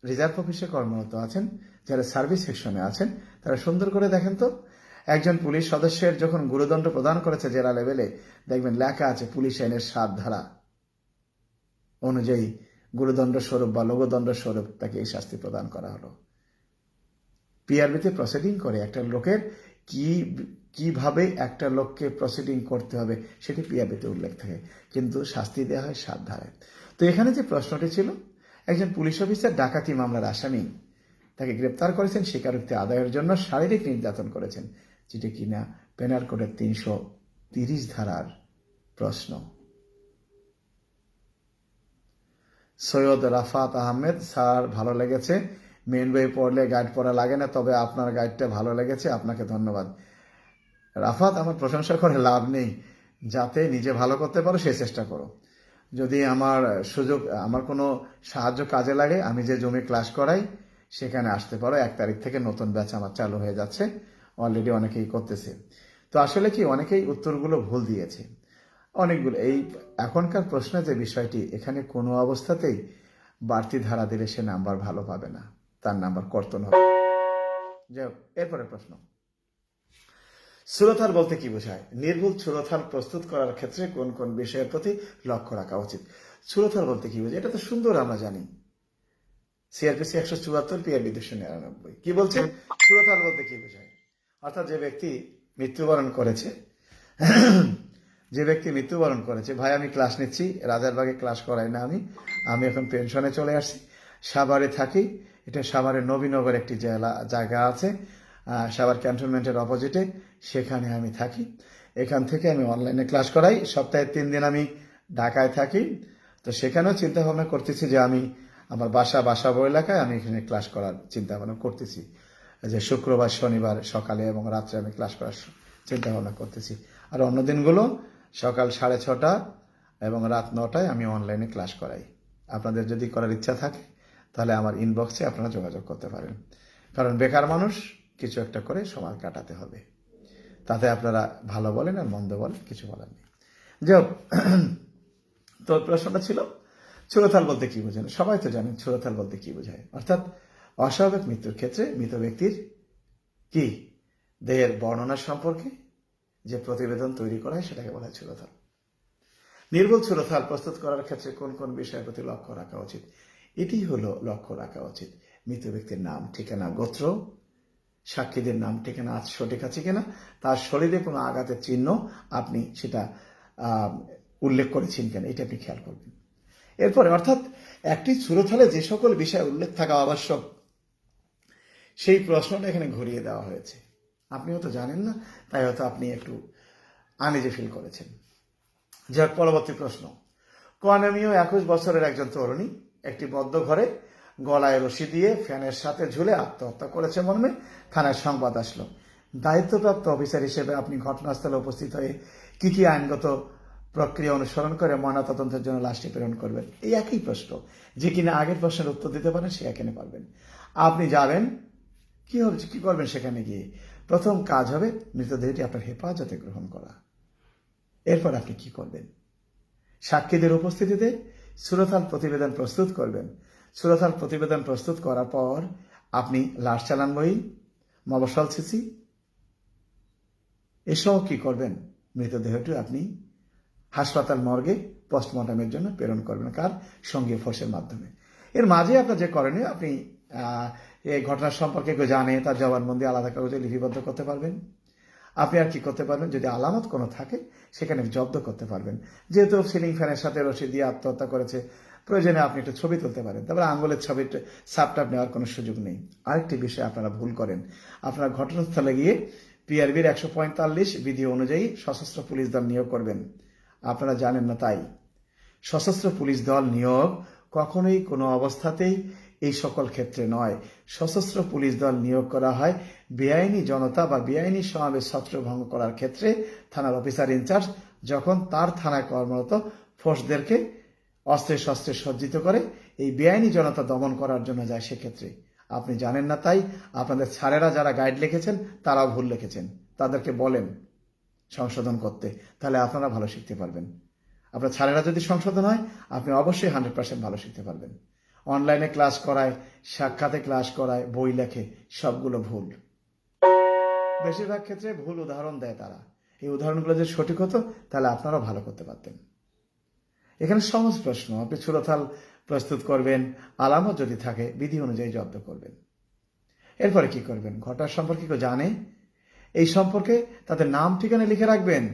S1: রিজার্ভ অফিসে কর্মরত আছেন, যারা সার্ভিস সেকশনে আছেন, তারা সুন্দর করে দেখেন তো, একজন পুলিশ সদস্যের যখন গুরুদণ্ড প্রদান করেছে জেলা লেভেলে, দেখবেন লেখা আছে পুলিশ আইনের 7 ধারা অনুযায়ী গুরুদণ্ড স্বরূপ বা লঘুদণ্ড স্বরূপ তাকে এই শাস্তি প্রদান করা হলো। পিআরবিতে প্রসিডিং করে একটা লোকের কিভাবে একটা লোককে প্রসিডিং করতে হবে সেটি পিআরবিতে উল্লেখ থাকে, কিন্তু শাস্তি দেওয়া হয় 7 ধারায়। তো এখানে যে প্রশ্নটি ছিল, একজন পুলিশ অফিসার ডাকাতি মামলার আসামি, তাকে গ্রেপ্তার করেছেন স্বীকারোক্তি আদায়ের জন্য শারীরিক নির্যাতন করেছেন, যেটি কিনা পেনাল কোডের 330 ধারার প্রশ্ন। সৈয়দ রাফাত আহমেদ, স্যার ভালো লেগেছে, মেন বই পড়লে গাইড পড়া লাগে না, তবে আপনার গাইডটা ভালো লেগেছে, আপনাকে ধন্যবাদ। রাফাত, আমার প্রশংসা করে লাভ নেই, যাতে নিজে ভালো করতে পারো সেই চেষ্টা করো। যদি আমার কোনো সাহায্য কাজে লাগে, আমি যে জমি ক্লাস করাই সেখানে আসতে পারো। 1 তারিখ থেকে নতুন ব্যাচ আমার চালু হয়ে যাচ্ছে, অলরেডি অনেকেই করতেছে। তো আসলে কি, অনেকেই উত্তরগুলো ভুল দিয়েছে, অনেকগুলো। এই এখনকার প্রশ্নে যে বিষয়টি, এখানে কোনো অবস্থাতেই বাড়তি ধারা দিলে সে নাম্বার ভালো পাবে না, তার নাম্বার কর্তন হবে। যাই হোক, এরপরে প্রশ্ন, সুরথাল বলতে কি বোঝায়? নির্ভুল সুরথাল প্রস্তুত করার ক্ষেত্রে কোন কোন বিষয়ের প্রতি লক্ষ্য রাখা উচিত? সুরথাল বলতে কি বোঝায় এটা তো সুন্দর আমরা জানি, সিআরপিসি 174, পিআরবি 299। কি বলছে? সুরথাল বলতে কি বোঝায়? অর্থাৎ যে ব্যক্তি মৃত্যুবরণ করেছে, ভাই আমি ক্লাস নিচ্ছি, রাজারবাগে ক্লাস করাই না, আমি এখন পেনশনে চলে আসছি, সাভারে থাকি। এটা সাভারের নবীনগর একটি জায়গা আছে, সাভার ক্যান্টনমেন্টের অপোজিটে, সেখানে আমি থাকি। এখান থেকে আমি অনলাইনে ক্লাস করাই, সপ্তাহে 3 দিন আমি ঢাকায় থাকি। তো সেখানেও চিন্তা ভাবনা করতেছি যে আমি আমার বাসা এলাকায় আমি এখানে ক্লাস করার চিন্তা ভাবনা করতেছি, যে শুক্রবার শনিবার সকালে এবং রাত্রে আমি ক্লাস করার চিন্তা ভাবনা করতেছি। আর অন্য দিনগুলো সকাল 6:30 এবং রাত 9টায় আমি অনলাইনে ক্লাস করাই। আপনাদের যদি করার ইচ্ছা থাকে তাহলে আমার ইনবক্সে আপনারা যোগাযোগ করতে পারেন, কারণ বেকার মানুষ কিছু একটা করে সময় কাটাতে হবে। তাতে আপনারা ভালো বলেন আর মন্দ বলেন, কিছু বলার নেই। যাই হোক, তো প্রশ্নটা ছিল সুরথাল বলতে কি বোঝায়? সবাই তো জানেন সুরথাল বলতে কি বোঝায়। অর্থাৎ অস্বাভাবিক মৃত্যুর ক্ষেত্রে মৃত ব্যক্তির কি দেহের বর্ণনা সম্পর্কে যে প্রতিবেদন তৈরি করা হয় সেটাকে বলা হয় সুরথাল। নির্ভুল সুরথাল প্রস্তুত করার ক্ষেত্রে কোন কোন বিষয়ের প্রতি লক্ষ্য রাখা উচিত? এটি হলো লক্ষ্য রাখা উচিত মৃত ব্যক্তির নাম, ঠিকানা, গোত্র, সাক্ষীদের নাম ঠিকানা সঠিক আছে কিনা, তার শরীরে কোনো আঘাতের চিহ্ন আপনি সেটা উল্লেখ করেছেন কেন, এটা আপনি খেয়াল করবেন। এরপরে অর্থাৎ একটি সুরথালে যে সকল বিষয় উল্লেখ থাকা আবশ্যক, সেই প্রশ্নটা এখানে ঘুরিয়ে দেওয়া হয়েছে। আপনি হয়তো জানেন না, তাই হয়তো আপনি একটু আনইজি ফিল করেছেন। যাক, পরবর্তী প্রশ্ন, কোয়ানামীয় 21 বছরের একজন তরুণী একটি বদ্ধ ঘরে গলায় রশি দিয়ে ফ্যানের সাথে ঝুলে আত্মহত্যা করেছে মর্মে থানায় সংবাদ আসলো। দায়িত্বপ্রাপ্ত অফিসার হিসেবে আপনি ঘটনাস্থলে উপস্থিত হয়ে কি কি আইনগত প্রক্রিয়া অনুসরণ করে ময়নাতদন্তের জন্য লাশটি প্রেরণ করবেন? এই একই প্রশ্ন, যে কিনা আগের প্রশ্নের উত্তর দিতে পারেন সে এখানে পারবেন। আপনি যাবেন, কি করবেন সেখানে গিয়ে? প্রথম কাজ হবে মৃতদেহটি আপনার হেফাজতে গ্রহণ করা। এরপর আপনি কি করবেন? সাক্ষীদের উপস্থিতিতে সুরথাল প্রতিবেদন প্রস্তুত করবেন। সুরথাল প্রতিবেদন প্রস্তুত করার পর আপনি লাশ চালান বই, মফস্বল সিসি এসব কি করবেন? মৃতদেহটি আপনি হাসপাতাল মর্গে পোস্টমর্টমের জন্য প্রেরণ করবেন। কার? সঙ্গীয় ফোর্সের মাধ্যমে। এর মাঝে আপনার যে করণীয়, আপনি এই ঘটনার সম্পর্কে কেউ জানে তার জবানবন্দি আলাদা কাগজে লিপিবদ্ধ করতে পারবেন। আপনি আর কি করতে পারবেন? যদি আলামত কোনো থাকে সেখানে জব্দ করতে পারবেন। যেহেতু সিলিং ফ্যানের সাথে রশি দিয়ে আত্মহত্যা করেছে, প্রয়োজনে আপনি একটু ছবি তুলতে পারেন। তারপরে আঙ্গুলের ছবির সাপটাপ নেওয়ার কোনো সুযোগ নেই। আরেকটি বিষয় আপনারা ভুল করেন, আপনারা ঘটনাস্থলে গিয়ে পিআরবির 145 বিধি অনুযায়ী সশস্ত্র পুলিশ দল নিয়োগ করবেন। আপনারা জানেন না তাই। সশস্ত্র পুলিশ দল নিয়োগ কখনোই কোনো অবস্থাতেই এই সকল ক্ষেত্রে নয়। সশস্ত্র পুলিশ দল নিয়োগ করা হয় বেআইনি জনতা বা বেআইনি সমাবেশ ছত্রভঙ্গ করার ক্ষেত্রে থানার অফিসার ইনচার্জ যখন তার থানায় কর্মরত ফোর্সদেরকে অস্ত্রে শস্ত্রে সজ্জিত করে এই বেআইনি জনতা দমন করার জন্য যায়। সেক্ষেত্রে আপনি জানেন না তাই আপনাদের স্যারেরা যারা গাইড লিখেছেন তারাও ভুল লিখেছেন, তাদেরকে বলেন সংশোধন করতে, তাহলে আপনারা ভালো শিখতে পারবেন। আপনার স্যারেরা যদি সংশোধন হয় আপনি অবশ্যই 100% ভালো শিখতে পারবেন। অনলাইনে ক্লাস করায়, সাক্ষাতে ক্লাস করায়, বই লেখে, সবগুলো ভুল। বেশিরভাগ ক্ষেত্রে ভুল উদাহরণ দেয় তারা। এই উদাহরণগুলো যদি সঠিক হতো তাহলে আপনারাও ভালো করতে পারতেন। এখানে সহজ প্রশ্ন, আপনি সুরথাল প্রস্তুত করবেন, আলামত যদি থাকে বিধি অনুযায়ী জব্দ করবেন। এরপরে কি করবেন? ঘটনার সম্পর্কে কেউ জানে, এই সম্পর্কে তাদের নাম ঠিকানা লিখে রাখবেন।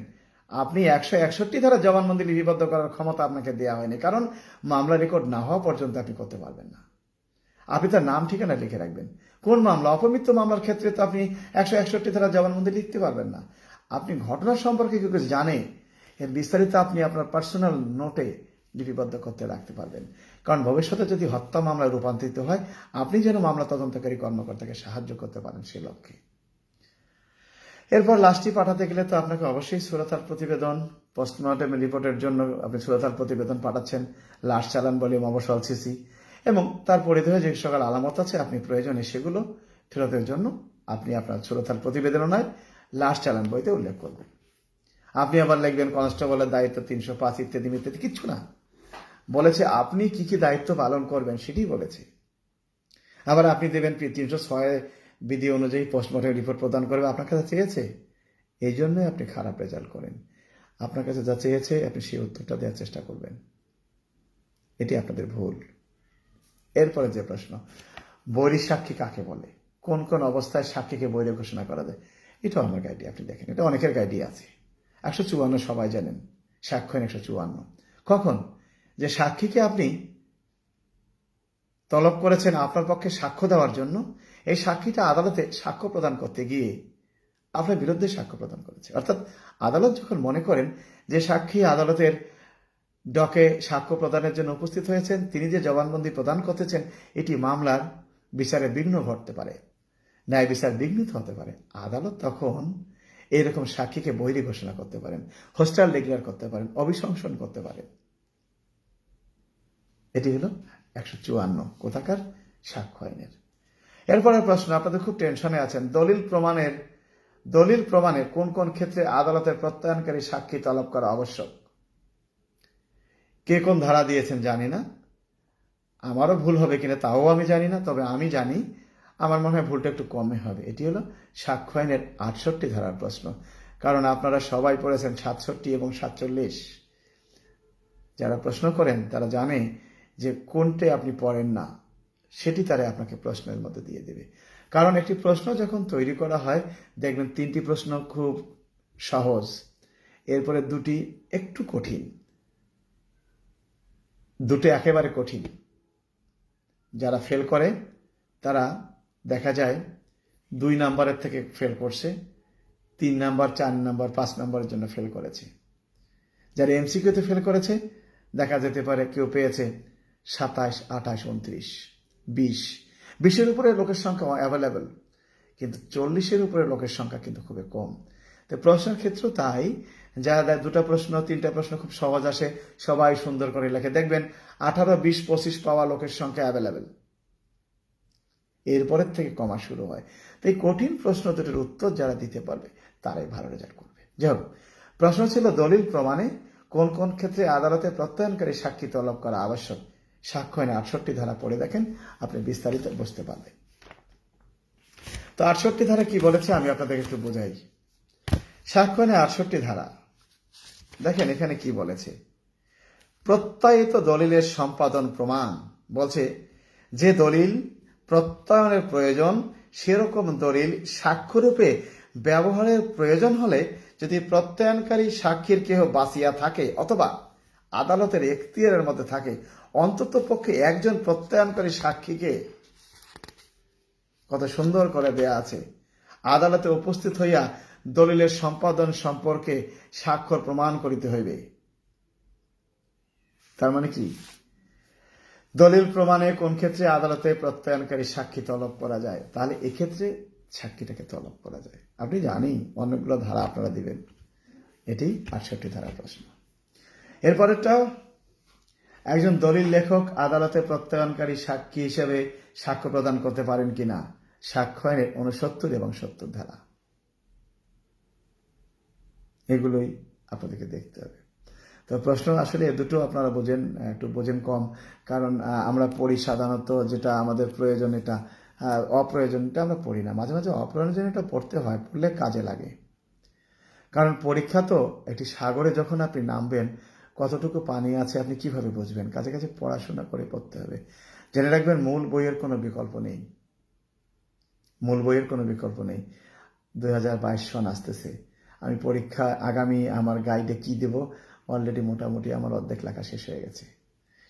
S1: আপনি 161 ধারা জবানবন্দি লিপিবদ্ধ করার ক্ষমতা আপনাকে দেওয়া হয়নি, কারণ মামলা রেকর্ড না হওয়া পর্যন্ত আপনি করতে পারবেন না। আপনি তার নাম ঠিকানা লিখে রাখবেন। কোন মামলা? অপমৃত্যু মামলার ক্ষেত্রে তো আপনি 161 ধারা জবানবন্দি লিখতে পারবেন না। আপনি ঘটনার সম্পর্কে কেউ কিছু জানে, এর বিস্তারিত আপনি আপনার পার্সোনাল নোটে লিপিবদ্ধ করতে রাখতে পারবেন। কারণ ভবিষ্যতে যদি হত্যা মামলায় রূপান্তরিত হয়, আপনি যেন মামলা তদন্তকারী কর্মকর্তাকে সাহায্য করতে পারেন সে লক্ষ্যে। এরপর লাশটি পাঠাতে গেলে তো আপনাকে অবশ্যই সুরতার প্রতিবেদন, পোস্টমর্টম রিপোর্টের জন্য আপনি সুরতার প্রতিবেদন পাঠাচ্ছেন, লাশ চালান বলে মবসল সিসি এবং তার পরিধেয় যে সকল আলামত আছে আপনি প্রয়োজনে সেগুলো ফেরতের জন্য আপনি আপনার সুরতার প্রতিবেদনও নয় লাশ চালান বইতে উল্লেখ করবেন। আপনি আবার লিখবেন কনস্টেবলের দায়িত্ব 305 ইত্যাদি ইত্যাদি, কিচ্ছু না। বলেছে আপনি কি কি দায়িত্ব পালন করবেন সেটি বলেছে। আবার আপনি দেবেন 306 বিধি অনুযায়ী পোস্টমর্টম রিপোর্ট প্রদান করবে, আপনার কাছে চেয়েছে, এই জন্যই আপনি খারাপ রেজাল্ট করেন। আপনার কাছে যা চেয়েছে আপনি সেই উত্তরটা দেওয়ার চেষ্টা করবেন, এটি আপনাদের ভুল। এরপরে যে প্রশ্ন, বৈরী সাক্ষী কাকে বলে, কোন কোন অবস্থায় সাক্ষীকে বৈরী ঘোষণা করা যায়, এটাও আমার গাইডি, আপনি দেখেন, এটা অনেকের গাইডি আছে। 154 সবাই জানেন, সাক্ষ্য আইন 154। কখন, যে সাক্ষীকে আপনি তলব করেছেন আপনার পক্ষে সাক্ষ্য দেওয়ার জন্য, এই সাক্ষীটা আদালতে সাক্ষ্য প্রদান করতে গিয়ে আপনার বিরুদ্ধে সাক্ষ্য প্রদান করেছে। অর্থাৎ আদালত যখন মনে করেন যে সাক্ষী আদালতের ডকে সাক্ষ্য প্রদানের জন্য উপস্থিত হয়েছেন, তিনি যে জবানবন্দি প্রদান করতেছেন এটি মামলার বিচারে বিঘ্ন ঘটতে পারে, ন্যায় বিচার বিঘ্নিত হতে পারে, আদালত তখন এইরকম সাক্ষীকে বৈরী ঘোষণা করতে পারেন, হোস্টাল ডিক্লেয়ার করতে পারেন, অভিশংসন করতে পারেন। এটি হলো 154 কোথাকার সাক্ষ্য আইনের। এরপরের প্রশ্ন, আপনাদের খুব টেনশনে আছেন, দলিল প্রমাণে কোন কোন ক্ষেত্রে আদালতের প্রত্যয়নকারী সাক্ষী তলব করা আবশ্যক। কে কোন ধারা দিয়েছেন জানি না, আমারও ভুল হবে কিনা তাও আমি জানি না, তবে আমি জানি, আমার মনে হয় ভুলটা একটু কমে হবে। এটি হলো সাক্ষ্য আইনের 68 ধারার প্রশ্ন। কারণ আপনারা সবাই পড়েছেন 67 এবং 47। যারা প্রশ্ন করেন তারা জানে যে কোনটে আপনি পড়েন না, সেটি তারা আপনাকে প্রশ্নের মধ্যে দিয়ে দেবে। কারণ একটি প্রশ্ন যখন তৈরি করা হয় দেখবেন 3টি প্রশ্ন খুব সহজ, এরপরে 2টি একটু কঠিন, 2টি একেবারে কঠিন। যারা ফেল করে তারা দেখা যায় 2 নাম্বারের থেকে ফেল করছে, 3 নাম্বার, 4 নাম্বার, 5 নাম্বারের জন্য ফেল করেছে। যারা এমসিকিউতে ফেল করেছে দেখা যেতে পারে কেউ পেয়েছে 27, 28, 29, 20। 20-এর উপরে লোকের সংখ্যা অ্যাভেলেবেল, কিন্তু 40-এর উপরে লোকের সংখ্যা কিন্তু খুবই কম। তো প্রশ্নের ক্ষেত্রে তাই, যারা 2টা প্রশ্ন 3টা প্রশ্ন খুব সহজ আসে সবাই সুন্দর করে লেখে, দেখবেন 18, 20, 25 পাওয়া লোকের সংখ্যা অ্যাভেলেবেল, এরপরের থেকে কমা শুরু হয়। তো এই কঠিন প্রশ্ন দুটির উত্তর যারা দিতে পারবে তারাই ভালো রেজাল্ট করবে। যাই হোক, প্রশ্ন ছিল দলিল প্রমাণে কোন কোন ক্ষেত্রে আদালতে প্রত্যয়নকারী সাক্ষী তলব করা আবশ্যক। সাক্ষ্য আইনে 68 ধারা পড়ে দেখেন, আপনি বিস্তারিত বুঝতে পারবেন। তো 68 ধারা কি বলেছে আমি আপনাদের একটু বোঝাই। সাক্ষ্য আইনে 68 ধারা দেখেন এখানে কি বলেছে, প্রত্যয়িত দলিলের সম্পাদন প্রমাণ, বলছে যে দলিল প্রত্যয়নের প্রয়োজন সেরকম দলিল সাক্ষ্যরূপে ব্যবহারের প্রয়োজন হলে যদি প্রত্যয়নকারী সাক্ষীর কেহ বাঁচিয়া থাকে অথবা আদালতের এখতিয়ারের মধ্যে থাকে, অন্তত পক্ষে একজন প্রত্যয়নকারী সাক্ষীকে, কত সুন্দর করে দেয়া আছে, আদালতে উপস্থিত হইয়া দলিলের সম্পাদন সম্পর্কে স্বাক্ষর প্রমাণ করিতে হইবে। তার মানে কি, দলিল প্রমাণে কোন ক্ষেত্রে আদালতে প্রত্যয়নকারী সাক্ষী তলব করা যায়, তাহলে এক্ষেত্রে সাক্ষীটাকে তলব করা যায়। আপনি জানি অনেকগুলো ধারা আপনারা দিবেন, এটি 68 ধারার প্রশ্ন। এরপরেরটা, একজন দলিল লেখক আদালতে প্রত্যয়নকারী সাক্ষী হিসেবে সাক্ষ্য প্রদান করতে পারেন কিনা, সাক্ষ্য আইনের 69 এবং 70 ধারা। এগুলোই আপনাদেরকে দেখতে হবে। তো প্রশ্ন আসলে দুটো আপনারা একটু বোঝেন কম, কারণ আমরা পড়ি সাধারণত যেটা আমাদের প্রয়োজন, এটা অপ্রয়োজনটা আমরা পড়ি না। মাঝে মাঝে অপ্রয়োজনীয়টা পড়তে হয়, পড়লে কাজে লাগে। কারণ পরীক্ষা তো একটি সাগরে যখন আপনি নামবেন, কতটুকু পানি আছে আপনি কিভাবে বুঝবেন, কাছে কাছে পড়াশোনা করে পড়তে হবে। জেনে রাখবেন মূল বইয়ের কোনো বিকল্প নেই, মূল বইয়ের কোনো বিকল্প নেই। 2022 সন আসতেছে, আমি পরীক্ষা আগামী আমার গাইডে কি দেব অলরেডি মোটামুটি আমার অর্ধেক লেখা শেষ হয়ে গেছে,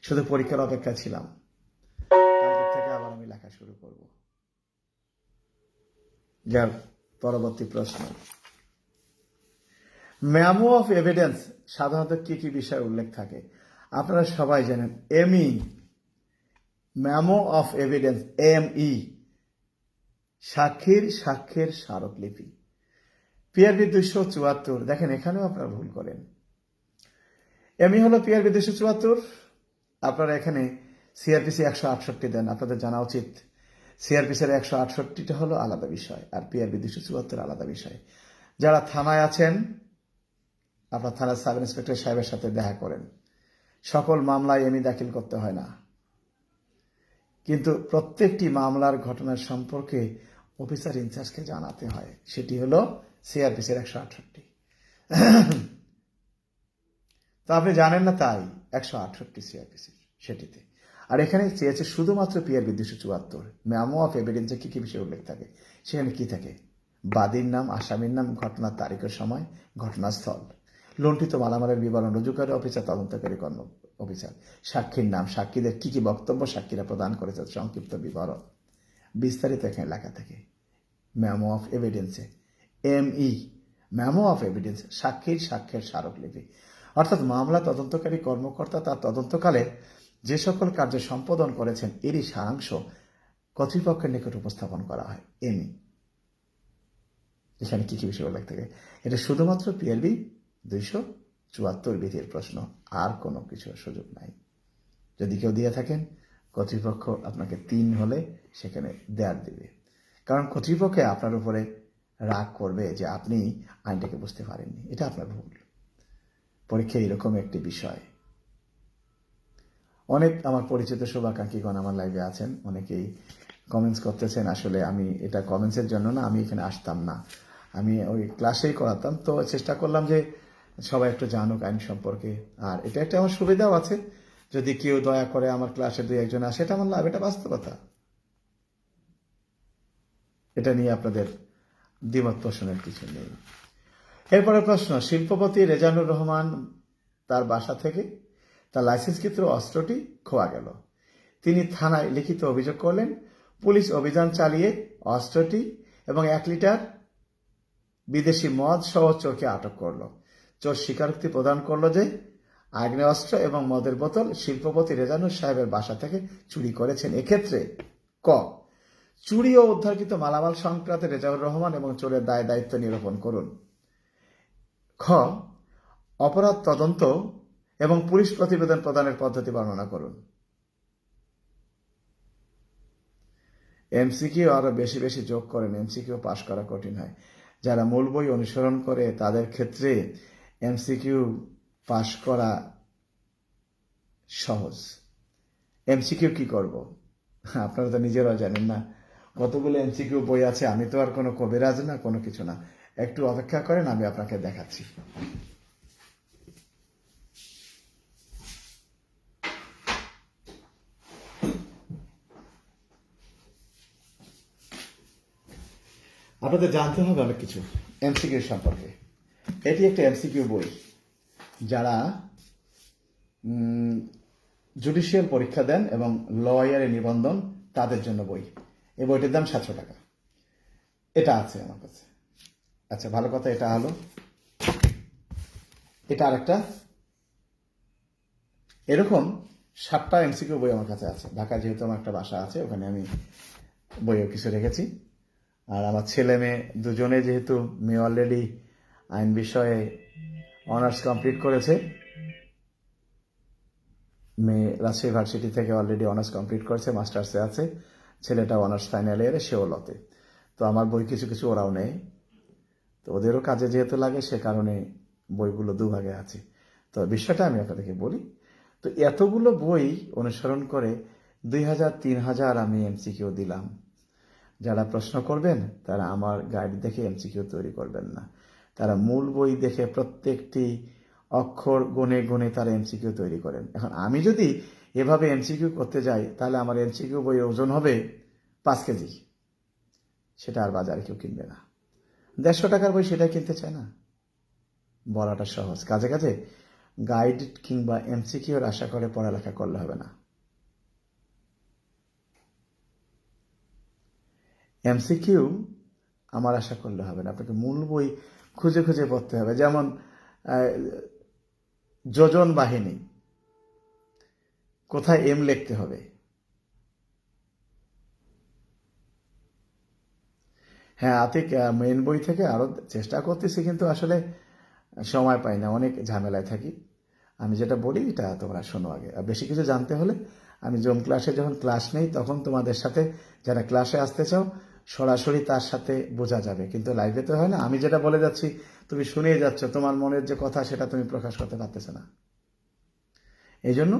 S1: শুধু পরীক্ষার অপেক্ষা ছিলাম। কালকে থেকে আবার আমি লেখা শুরু করব। যার পরবর্তী প্রশ্ন, মেমো অফ এভিডেন্স সাধারণত কি কি বিষয় উল্লেখ থাকে, আপনারা সবাই জানেন। এমই, মেমো অফ পিআরবি 274, দেখেন এখানেও আপনারা ভুল করেন। এমই হলো পিআরবি 274, আপনারা এখানে সিআরপিসি 168 দেন। আপনাদের জানা উচিত সিআরপিসির 168টা হলো আলাদা বিষয়, আর পিআরবি 274 আলাদা বিষয়। যারা থানায় আছেন, আপনার থানার সাব ইন্সপেক্টর সাহেবের সাথে দেখা করেন। সকল মামলায় এমই দাখিল করতে হয় না, কিন্তু প্রত্যেকটি মামলার ঘটনার সম্পর্কে অফিসার ইনচার্জকে জানাতে হয়। সেটি হলো সিআরপিসির 168। তো আপনি জানেন না, তাই 168 সিআরপিসি সেটিতে। আর এখানে চেয়েছে শুধুমাত্র পিআরবি 274, মেমো অফ এভিডেন্সে কি কি বিষয় উল্লেখ থাকে। সেখানে কি থাকে? বাদীর নাম, আসামির নাম, ঘটনার তারিখের সময়, ঘটনাস্থল, লুণ্ঠিত মালামালের বিবরণ, রুজুকারী অফিসার, তদন্তকারী কর্ম অফিসার, সাক্ষীর নাম, সাক্ষীদের কি কি বক্তব্য সাক্ষীরা প্রদান করেছে, সংক্ষিপ্ত বিবরণ, বিস্তারিত এখানে লেখা থাকে। মেমো অফ এভিডেন্সে এমই, মেমো অফ এভিডেন্স, সাক্ষ্যের স্মারকলিপি, অর্থাৎ মামলা তদন্তকারী কর্মকর্তা তার তদন্তকালে যে সকল কার্য সম্পাদন করেছেন এরই সারাংশ কর্তৃপক্ষের নিকট উপস্থাপন করা হয়। এমই, এখানে কি কি বিষয় উল্লেখ থাকে। এটা শুধুমাত্র পিআরবি 274 বিধির প্রশ্ন, আর কোনো কিছু সুযোগ নাই। যদি কেউ দিয়ে থাকেন, কর্তৃপক্ষ আপনাকে 3 হলে সেখানে দেয়ার দিবে, কারণ কর্তৃপক্ষে আপনার উপরে রাগ করবে যে আপনি আইনটাকে বুঝতে পারেননি। এটা আপনার ভুল। পরীক্ষায় এরকম একটি বিষয়। অনেক আমার পরিচিত শুভাকাঙ্ক্ষীগণ আমার লাইভে আছেন, অনেকেই কমেন্টস করতেছেন। আসলে আমি এটা কমেন্টসের জন্য না, আমি এখানে আসতাম না, আমি ওই ক্লাসেই করাতাম। তো চেষ্টা করলাম যে সবাই একটু জানুক আইন সম্পর্কে, আর এটা একটা আমার সুবিধাও আছে। যদি কেউ দয়া করে আমার ক্লাসে 2-1 জন আসে, এটা আমার লাভ, এটা বাস্তবতা। এটা নিয়ে আপনাদের দ্বিমত পোষণের কিছু নেই। এরপরে প্রশ্ন, শিল্পপতি রেজানুর রহমান তার বাসা থেকে তার লাইসেন্সকৃত অস্ত্রটি খোয়া গেল। তিনি থানায় লিখিত অভিযোগ করলেন। পুলিশ অভিযান চালিয়ে অস্ত্রটি এবং 1 লিটার বিদেশি মদ সহ চোরকে আটক করল। চোর স্বীকারোক্তি প্রদান করল যে আগ্নেয়াস্ত্র এবং মদের বোতল শিল্পপতি রেজানুর সাহেবের বাসা থেকে চুরি করেছেন। এক্ষেত্রে ক, চুরি ও উদ্ধারকৃত মালামাল সংক্রান্তে রেজাউর রহমান এবং চোরের দায় দায়িত্ব নিরূপণ করুন। খ, অপরাধ তদন্ত এবং পুলিশ প্রতিবেদন প্রদানের পদ্ধতি বর্ণনা করুন। এমসিকিউ আরো বেশি বেশি যোগ করেন, এমসিকিউ পাশ করা কঠিন হয়। যারা মূল বই অনুসরণ করে তাদের ক্ষেত্রে এমসিকিউ পাশ করা সহজ। এমসিকিউ কি করব, আপনারা তো নিজেরাও জানেন না কতগুলো এমসিকিউ বই আছে। আমি তো আর কোনো কবিরাজ না, কোনো কিছু না। একটু অপেক্ষা করেন, আমি আপনাকে দেখাচ্ছি। আপনাদের জানতে হবে অনেক কিছু এমসিকিউ সম্পর্কে। এটি একটা এমসিকিউ বই, যারা জুডিশিয়াল পরীক্ষা দেন এবং লয়ারে নিবন্ধন, তাদের জন্য বই। এই বইটির দাম 700 টাকা। এটা আছে আমার কাছে। আচ্ছা, ভালো কথা, এটা হলো, এটা আরেকটা। এরকম 7টা এমসিকিউ বই আমার কাছে আছে। ঢাকায় যেহেতু আমার একটা বাসা আছে, ওখানে আমি বইও কিছু রেখেছি। আর আমার ছেলে মেয়ে দুজনে, যেহেতু মেয়ে অলরেডি আইন বিষয়ে অনার্স কমপ্লিট করেছে, মেয়ে রাজশাহী ভার্সিটি থেকে অলরেডি অনার্স কমপ্লিট করেছে, মাস্টার্সে আছে। ছেলেটা অনার্স ফাইনাল ইয়ারে, সেও লতে। তো আমার বই কিছু কিছু ওরাও নেয়, তো ওদেরও কাজে যেহেতু লাগে, সে কারণে বইগুলো দুভাগে আছে। তো বিষয়টা আমি আপনাদেরকে বলি। তো এতগুলো বই অনুসরণ করে 2000-3000 আমি এমসিকিউ দিলাম। যারা প্রশ্ন করবেন তারা আমার গাইড দেখে এমসিকিউ তৈরি করবেন না, তারা মূল বই দেখে প্রত্যেকটি অক্ষর গুনে গুনে তারা এমসিকিউ তৈরি করেন। এখন আমি যদি এভাবে এমসিকিউ করতে যাই, তাহলে আমার এমসিকিউ বইয়ের ওজন হবে 5 কেজি। সেটা আর বাজারে কেউ কিনবে না। 150 টাকার বই সেটা কিনতে চায় না। বলাটা সহজ, কাজে কাজে গাইড কিংবা এমসিকিউর আশা করে পড়ালেখা করলে হবে না। এমসিকিউ আমার আশা করলে হবে না, আপনাকে মূল বই খুঁজে খুঁজে পড়তে হবে। যেমন যোজন বাহিনী, কোথায় এম লিখতে হবে, হ্যাঁ আতিক, মেইন বই থেকে আরো চেষ্টা করতেছি, কিন্তু আসলে সময় পাই না, অনেক ঝামেলায় থাকি। আমি যেটা বলি এটা তোমরা শোনো আগে। আর বেশি কিছু জানতে হলে আমি জুম ক্লাসে যখন ক্লাস নেই তখন তোমাদের সাথে, যারা ক্লাসে আসতে চাও সরাসরি তার সাথে বোঝা যাবে, কিন্তু লাইভে তো হয় না। আমি যেটা বলে যাচ্ছি তুমি শুনেই যাচ্ছ, তোমার মনের যে কথা সেটা তুমি প্রকাশ করতে পারতেছ না। এই জন্য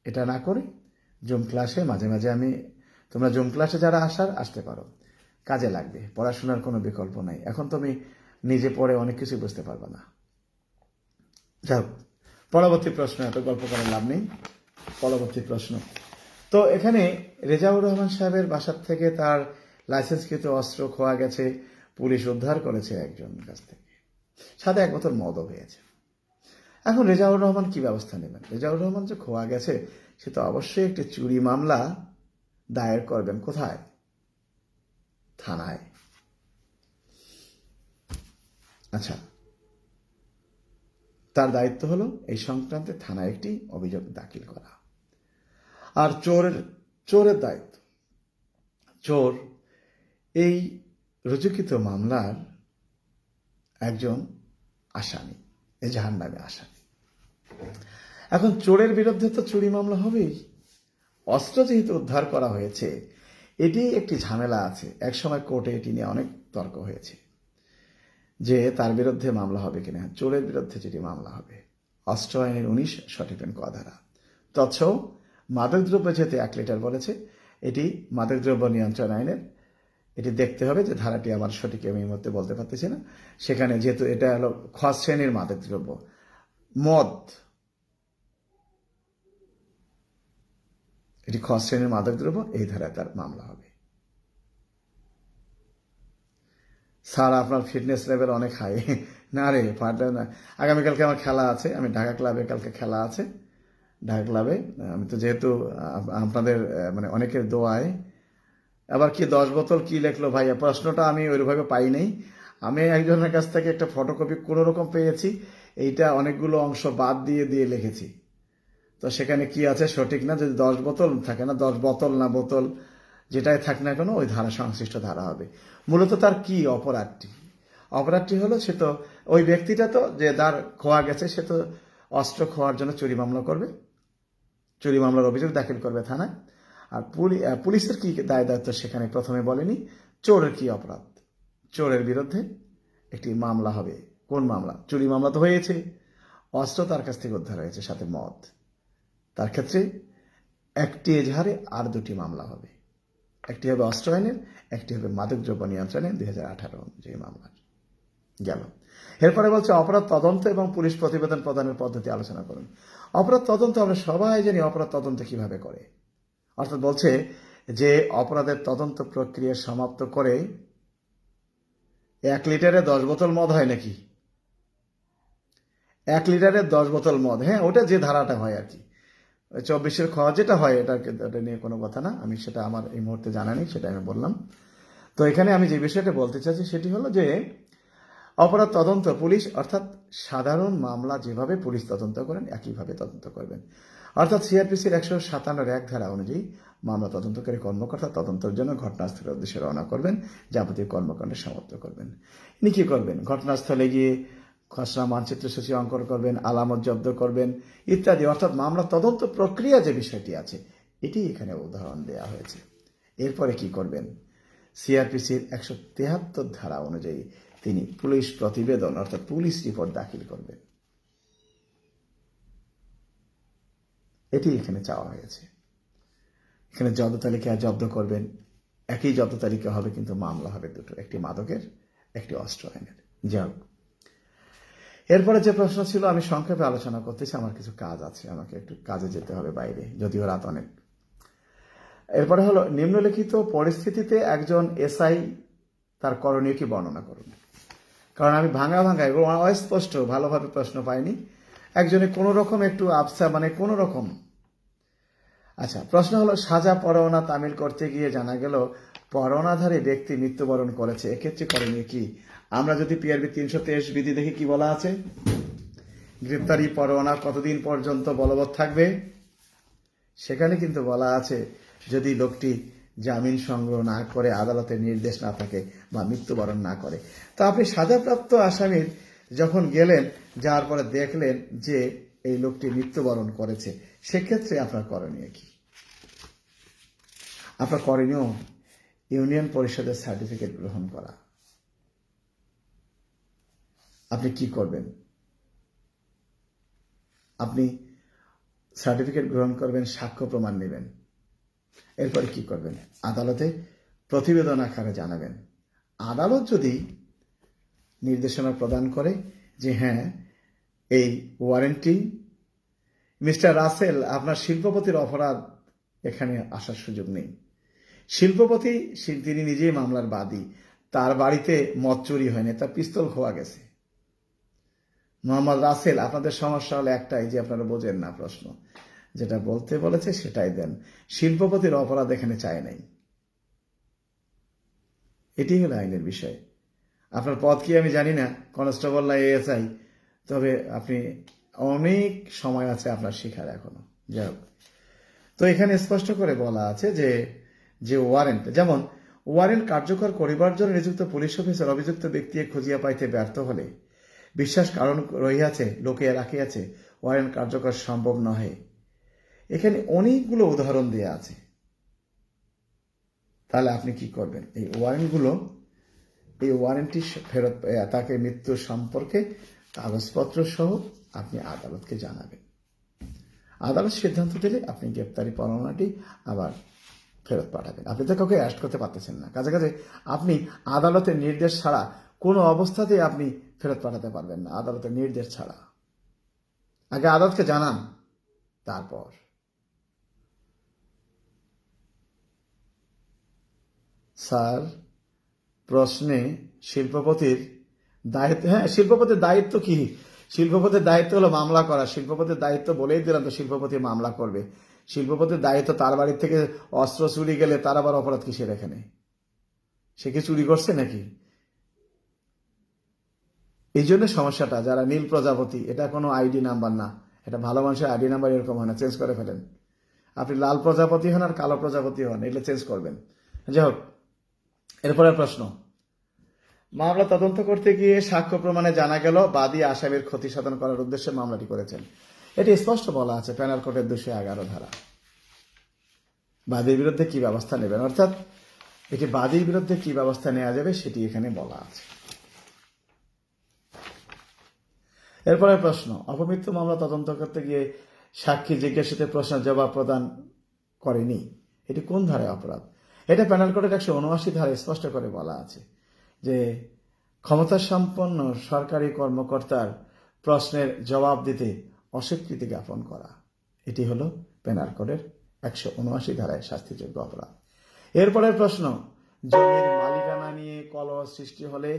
S1: এটা না করে জুম ক্লাসে মাঝে মাঝে তোমরা জুম ক্লাসে যারা আসতে পারো, কাজে লাগবে। পড়াশোনার কোনো বিকল্প নাই। এখন তুমি নিজে পড়ে অনেক কিছু বুঝতে পারবে না। যাও, পরবর্তী প্রশ্ন, এত গল্প করে লাভ নেই। পরবর্তী প্রশ্ন। তো এখানে রেজাউর রহমান সাহেবের বাসার থেকে তার লাইসেন্সকৃত অস্ত্র খোয়া গেছে, পুলিশ উদ্ধার করেছে একজন কাছ থেকে, সাথে 1 বোতল মদও পেয়েছে। এখন রেজাউর রহমান কি ব্যবস্থা নেবেন? রেজাউর রহমান যে খোয়া গেছে সে তো অবশ্যই একটি চুরি মামলা দায়ের করবেন। কোথায়? থানায়। আচ্ছা, তার দায়িত্ব হলো এই সংক্রান্তে থানায় একটি অভিযোগ দাখিল করা। আর চোরের দায়িত্ব, চোর এই রুজুকৃত মামলার একজন আসামি, এই জাহান্নামে আসামি। এখন চোরের বিরুদ্ধে তো চুরি মামলা হবেই। অস্ত্র যেহেতু উদ্ধার করা হয়েছে, এটি একটি ঝামেলা আছে। একসময় কোর্টে এটি নিয়ে অনেক তর্ক হয়েছে যে তার বিরুদ্ধে মামলা হবে কিনা। চোরের বিরুদ্ধে যেটি মামলা হবে, অস্ত্র আইনের 19 সঠিক ক ধারা। তৎসহ মাদকদ্রব্য যেহেতু 1 লিটার বলেছে, এটি মাদকদ্রব্য নিয়ন্ত্রণ আইনের, এটি দেখতে হবে যে ধারাটি আমার সঠিক আমি এই মুহূর্তে বলতে পারতেছি না। সেখানে যেহেতু এটা হলো খ শ্রেণীর মাদকদ্রব্য, মদ, এটি খ শ্রেণীর মাদকদ্রব্য, এই ধারায় তার মামলা হবে। স্যার আপনার ফিটনেস লেভেল অনেক হাই। না রে, পারলে না। আগামীকালকে আমার খেলা আছে, আমি ঢাকা ক্লাবে কালকে খেলা আছে। ঢাকা ক্লাবে আমি তো যেহেতু আপনাদের মানে অনেকের দোয়ায়, আবার কি 10 বোতল কি লেখলো ভাইয়া, প্রশ্নটা আমি ওইভাবে পাই নাই। আমি একজনের কাছ থেকে একটা ফটোকপি কোনো রকম পেয়েছি, এইটা অনেকগুলো অংশ বাদ দিয়ে দিয়ে লিখেছি। তো সেখানে কি আছে সঠিক না, যদি 10 বোতল থাকে না, 10 বোতল না বোতল যেটাই থাক না কেন ওই ধারা সংশ্লিষ্ট ধারা হবে। মূলত তার কি অপরাধটি হলো, সে তো ওই ব্যক্তিটা তো যে তার খোয়া গেছে, সে তো অস্ত্র খোয়ার জন্য চুরি মামলা করবে, চুরি মামলার অভিযোগ দাখিল করবে থানায়। আর পুলিশের কি দায়িত্ব সেখানে প্রথমে বলেনি। চোরের কি অপরাধ? চোরের বিরুদ্ধে একটি মামলা হবে। কোন মামলা? চুরি মামলা তো হয়েছে, অস্ত্র তার কাছ থেকে উদ্ধার হয়েছে, সাথে মদ। তার ক্ষেত্রে একটি এজাহারে আর 2টি মামলা হবে। একটি হবে অস্ত্র আইনের, একটি হবে মাদকদ্রব্য নিয়ন্ত্রণে 2018 যে মামলা গেল। এরপরে বলছে অপরাধ তদন্ত এবং পুলিশ প্রতিবেদন প্রদানের পদ্ধতি আলোচনা করুন। অপরাধ তদন্ত আমরা সবাই জানি অপরাধ তদন্ত কিভাবে করে। অর্থাৎ বলছে যে অপরাধের তদন্ত প্রক্রিয়া সমাপ্ত করে 1 লিটারে 10 বোতল মদ হয় নাকি? 1 লিটারে 10 বোতল মদ, হ্যাঁ ওটা যে ধারাটা হয় আর কি, 24-এর খ যেটা হয়, এটা নিয়ে কোনো কথা না। আমি সেটা আমার এই মুহূর্তে জানা নেই, সেটা আমি বললাম। তো এখানে আমি যে বিষয়টা বলতে চাচ্ছি সেটি হলো যে অপরাধ তদন্ত পুলিশ, অর্থাৎ সাধারণ মামলা যেভাবে পুলিশ তদন্ত করেন একইভাবে তদন্ত করবেন। অর্থাৎ সিআরপিসির 157-1 ধারা অনুযায়ী মামলা তদন্তকারী কর্মকর্তা তদন্তের জন্য ঘটনাস্থলের উদ্দেশ্যে রওনা করবেন, যাবতীয় কর্মকাণ্ডে সমাপ্ত করবেন। ইনি কি করবেন? ঘটনাস্থলে গিয়ে খসড়া মানচিত্র সূচি অঙ্কন করবেন, আলামত জব্দ করবেন ইত্যাদি। অর্থাৎ মামলা তদন্ত প্রক্রিয়া যে বিষয়টি আছে এটি এখানে উদাহরণ দেওয়া হয়েছে। এরপরে কি করবেন? সিআরপিসির 173 ধারা অনুযায়ী তিনি পুলিশ প্রতিবেদন অর্থাৎ পুলিশ রিপোর্ট দাখিল করবেন। এটি এখানে চাওয়া হয়েছে। এখানে জব্দ তালিকা জব্দ করবেন, একই জব্দ তালিকা হবে কিন্তু মামলা হবে 2টো, একটি মাদকের, একটি অস্ত্র আইনের। যাক, এরপরে যে প্রশ্ন ছিল আমি সংক্ষেপে আলোচনা করতেছি, আমার কিছু কাজ আছে, আমাকে একটু কাজে যেতে হবে বাইরে, যদিও রাত অনেক। এরপরে হলো নিম্নলিখিত পরিস্থিতিতে একজন এসআই তার করণীয় কি বর্ণনা করুন। কারণ আমি ভাঙা এগুলো অস্পষ্ট, ভালোভাবে প্রশ্ন পাইনি। একজনে কোনো রকম একটু আবসা, মানে কোনো রকম। আচ্ছা, প্রশ্ন হলো সাজা পরোয়ানা তামিল করতে গিয়ে জানা গেল পরোয়ানাধারী ব্যক্তি মৃত্যুবরণ করেছে, এক্ষেত্রে করণীয় কি? আমরা যদি পিআরবি 323 বিধি দেখি কি বলা আছে, গ্রেপ্তারি পরোয়ানা কতদিন পর্যন্ত বলবৎ থাকবে। সেখানে কিন্তু বলা আছে যদি লোকটি জামিন সংগ্রহ না করে, আদালতের নির্দেশ না থাকে বা মৃত্যুবরণ না করে। তো আপনি সাজাপ্রাপ্ত আসামির যখন গেলেন, যাওয়ার পরে দেখলেন যে এই লোকটি মৃত্যুবরণ করেছে, সেক্ষেত্রে আপনার করণীয় কি? আপনার করণীয় ইউনিয়ন পরিষদের সার্টিফিকেট গ্রহণ করা। আপনি কি করবেন? আপনি সার্টিফিকেট গ্রহণ করবেন, সাক্ষ্য প্রমাণ নেবেন। এরপরে কি করবেন? আদালতে প্রতিবেদন আকারে জানাবেন। আদালত যদি নির্দেশনা প্রদান করে যে হ্যাঁ, এই ওয়ারেন্টি মিস্টার রাসেল, আপনার শিল্পপতির অপরাধ, এখানে আসার সুযোগ নেই। শিল্পপতি তিনি নিজেই মামলার বাদী, তার বাড়িতে মদ চুরি হয়নি, তার পিস্তল খোয়া গেছে। মোহাম্মদ রাসেল, আপনাদের সমস্যা হলো একটাই যে আপনারা বোঝেন না, প্রশ্ন যেটা বলতে বলেছে সেটাই দেন। শিল্পপতির অপরাধ এখানে চায় নাই। এটি হলো আইনের বিষয়। আপনার পদ কি আমি জানি না, কনস্টেবল না এএসআই, তবে আপনি অনেক সময় আছে আপনার শেখার এখনো। যাই হোক, তো এখানে স্পষ্ট করে বলা আছে যে ওয়ারেন্ট, যেমন ওয়ারেন্ট কার্যকর করিবার জন্য নিযুক্ত পুলিশ অফিসার অভিযুক্ত ব্যক্তি খুঁজিয়া পাইতে ব্যর্থ হলে বিশ্বাস কারণ রহিয়াছে, লোকে রাখিয়াছে, ওয়ারেন্ট কার্যকর সম্ভব নহে। এখানে অনেকগুলো উদাহরণ দেওয়া আছে। তাহলে আপনি কি করবেন? এই ওয়ারেন্টটি ফেরত, তাকে মৃত্যু সম্পর্কে কাগজপত্র সহ আপনি আদালতকে জানাবেন। আদালত সিদ্ধান্ত দিলে আপনি গ্রেপ্তারি পরোয়ানাটি আবার ফেরত পাঠাবেন। আপনি তো কাউকে অ্যারেস্ট করতে পারতেছেন না, কাছে কাছে আপনি আদালতের নির্দেশ ছাড়া কোনো অবস্থাতেই আপনি ফেরত পাঠাতে পারবেন না, আদালতের নির্দেশ ছাড়া। আগে আদালতকে জানান, তারপর। স্যার, প্রশ্নে শিল্পপতির দায়িত্ব, হ্যাঁ, শিল্পপতির দায়িত্ব কি? শিল্পপতির দায়িত্ব হলো মামলা করা। শিল্পপতির দায়িত্ব বলেই দিলাম তো, শিল্পপতি মামলা করবে। শিল্পপতির দায়িত্ব, তার বাড়ির থেকে অস্ত্র চুরি গেলে তার আবার অপরাধ কিসের এখানে? সে কি চুরি করছে নাকি? এই জন্য সমস্যাটা, যারা নীল প্রজাপতি, এটা কোনো আইডি নাম্বার না, এটা ভালো মানুষের আইডি নাম্বার এরকম হয় না, চেঞ্জ করে ফেলেন। আপনি লাল প্রজাপতি হন আর কালো প্রজাপতি হন, এগুলো চেঞ্জ করবেন। যাই হোক, এরপরের প্রশ্ন, মামলা তদন্ত করতে গিয়ে সাক্ষ্য প্রমাণে জানা গেল বাদী আসামির ক্ষতি সাধন করার উদ্দেশ্যে মামলাটি করেছেন। এটি স্পষ্ট বলা আছে পেনাল কোডের 211 ধারা। বাদীর বিরুদ্ধে কি ব্যবস্থা নেবেন, অর্থাৎ এটি বাদীর বিরুদ্ধে কি ব্যবস্থা নেওয়া যাবে সেটি এখানে বলা আছে। এরপরে প্রশ্ন, অপমৃত্যু মামলা তদন্ত করতে গিয়ে সাক্ষী জিজ্ঞাসিত প্রশ্নের জবাব প্রদান করেনি, এটি কোন ধারায় অপরাধ? এটা পেনাল কোডের 179 ধারায় স্পষ্ট করে বলা আছে যে ক্ষমতা সম্পন্ন সরকারি কর্মকর্তার প্রশ্নের জবাব দিতে অস্বীকৃতি জ্ঞাপন করা, এটি হলো পেনাল কোডের 179 ধারায় শাস্তিযোগ্য অপরাধ। এরপরের প্রশ্ন, জমির মালিকানা নিয়ে কলহ সৃষ্টি হলে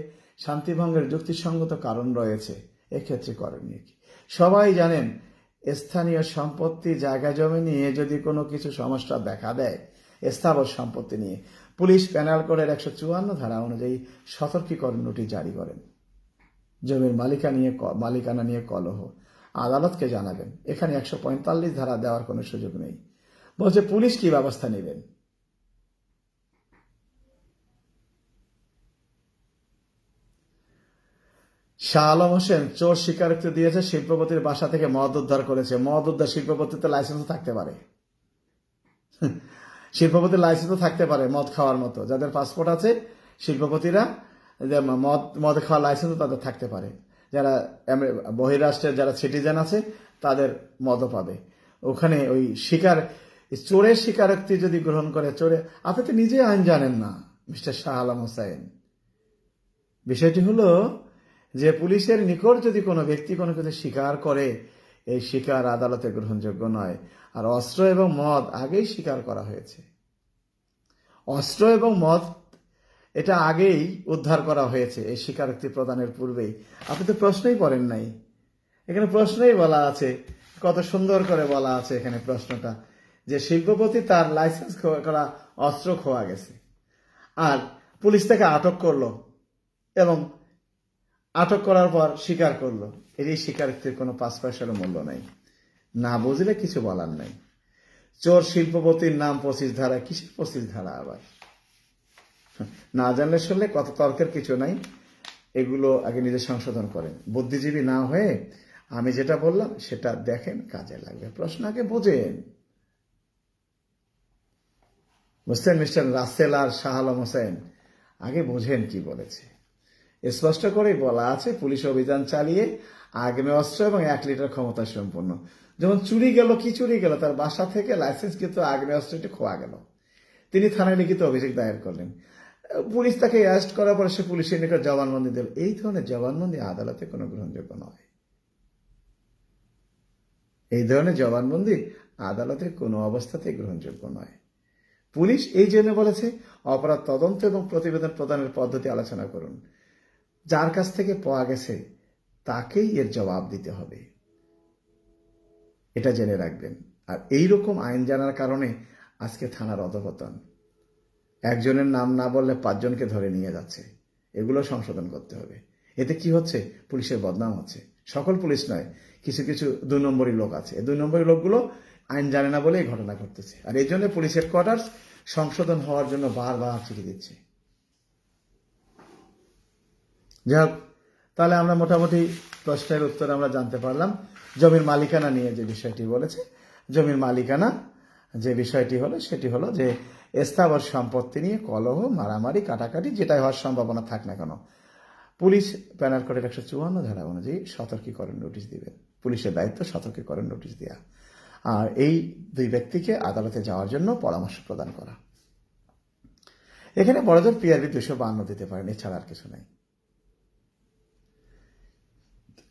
S1: শান্তিভঙ্গের যুক্তিসঙ্গত কারণ রয়েছে, এক্ষেত্রে করণীয় কি? সবাই জানেন, স্থানীয় সম্পত্তি, জায়গা জমি নিয়ে যদি কোনো কিছু সমস্যা দেখা দেয়, স্থাবর সম্পত্তি নিয়ে, পুলিশ পেনাল কোডের 154 ধারা অনুযায়ী সতর্কীকরণ নোটিশ জারি করেন। জমির মালিকানা নিয়ে কলহ, আদালতকে জানাবেন। এখানে 145 ধারা দেওয়ার কোনো সুযোগ নেই। বলছে পুলিশ কি ব্যবস্থা নেবেন? শাহ আলম হোসেন চোর স্বীকারোক্তি দিয়েছে, শিল্পপতির বাসা থেকে মদ উদ্ধার করেছে। মদ উদ্ধার, শিল্পপতিতে লাইসেন্স থাকতে পারে, শিল্পপতির লাইসেন্সও থাকতে পারে মদ খাওয়ার মতো। যাদের পাসপোর্ট আছে শিল্পপতিরা, মদ খাওয়ার লাইসেন্সও তাদের থাকতে পারে। যারা বহিরাষ্ট্রের যারা সিটিজেন আছে তাদের মদও পাবে। ওখানে ওই চোরের স্বীকারোক্তি যদি গ্রহণ করে, আপনি তো নিজে আইন জানেন না মিস্টার শাহ আলম হোসেন। বিষয়টি হলো যে পুলিশের নিকট যদি কোনো ব্যক্তি কোনো কিছু স্বীকার করে, এই স্বীকার আদালতে গ্রহণযোগ্য নয়। আর অস্ত্র এবং মদ আগেই স্বীকার করা হয়েছে, অস্ত্র এবং মদ এটা আগেই উদ্ধার করা হয়েছে এই স্বীকারোক্তি প্রদানের পূর্বেই। আপনি তো প্রশ্নই করেন নাই, এখানে প্রশ্নই বলা আছে, কত সুন্দর করে বলা আছে এখানে প্রশ্নটা, যে শিল্পপতি তার লাইসেন্স করা অস্ত্র খোয়া গেছে, আর পুলিশ তাকে আটক করলো এবং আটক করার পর স্বীকার করলো। এই স্বীকারোক্তির কোনো 5 পয়সারও মূল্য নাই, না বুঝলে কিছু বলার নাই। চোর শিল্পপতির নাম 25 ধারা, কিসের 25 ধারা আবার? না জানলে শুনলে কত তর্কের কিছু নাই, এগুলো আগে নিজে সংশোধন করেন। বুদ্ধিজীবী না হয়ে আমি যেটা বললাম সেটা দেখেন, কাজে লাগবে। প্রশ্ন আগে বোঝেন। বুঝছেন মিস্টার রাসেল আর শাহ আলম হোসেন, আগে বোঝেন কি বলেছে। স্পষ্ট করেই বলা আছে পুলিশ অভিযান চালিয়ে আগ্নেয়াস্ত্র এবং 1 লিটার ক্ষমতা সম্পন্ন। যেমন চুরি গেল, কি চুরি গেল? তার বাসা থেকে লাইসেন্সকৃত আগ্নেয়াস্ত্রটি খোয়া গেল। তিনি থানায় লিখিত অভিযোগ দায়ের করলেন। পুলিশ তাকে অ্যারেস্ট করার পরে সে পুলিশের নিকট জবানবন্দি দিল। এই ধরনের জবানবন্দি আদালতে কোনো গ্রহণযোগ্য নয়। এই ধরনের জবানবন্দি আদালতে কোনো অবস্থাতেই গ্রহণযোগ্য নয়। পুলিশ এই জন্য বলেছে অপরাধ তদন্ত এবং প্রতিবেদন প্রদানের পদ্ধতি আলোচনা করুন। যার কাছ থেকে পাওয়া গেছে তাকেই এর জবাব দিতে হবে, এটা জেনে রাখবেন। আর এইরকম আইন জানার কারণে আজকে থানার অধঃপতন। একজনের নাম না বললে 5 জনকে ধরে নিয়ে যাচ্ছে। এগুলো সংশোধন করতে হবে। এতে কি হচ্ছে? পুলিশের বদনাম হচ্ছে। সকল পুলিশ নয়, কিছু কিছু 2 নম্বরী লোক আছে। এই 2 নম্বরী লোকগুলো আইন জানে না বলে এই ঘটনা ঘটতেছে। আর এই জন্য পুলিশ হেডকোয়ার্টার্স সংশোধন হওয়ার জন্য বারবার চিঠি দিচ্ছে। যাই হোক, তাহলে আমরা মোটামুটি প্রশ্নের উত্তর আমরা জানতে পারলাম। জমির মালিকানা নিয়ে যে বিষয়টি বলেছে, জমির মালিকানা যে বিষয়টি হলো সেটি হলো যে স্থাবর সম্পত্তি নিয়ে কলহ, মারামারি, কাটাকাটি যেটাই হওয়ার সম্ভাবনা থাক না কেন, পুলিশ প্যানাল কোডের 154 ধারা অনুযায়ী সতর্কীকরণ নোটিশ দিবেন। পুলিশের দায়িত্ব সতর্কীকরণ নোটিশ দেওয়া, আর এই 2 ব্যক্তিকে আদালতে যাওয়ার জন্য পরামর্শ প্রদান করা। এখানে বড়জোর পিআরবি 252 দিতে পারেন, এছাড়া আর কিছু নাই।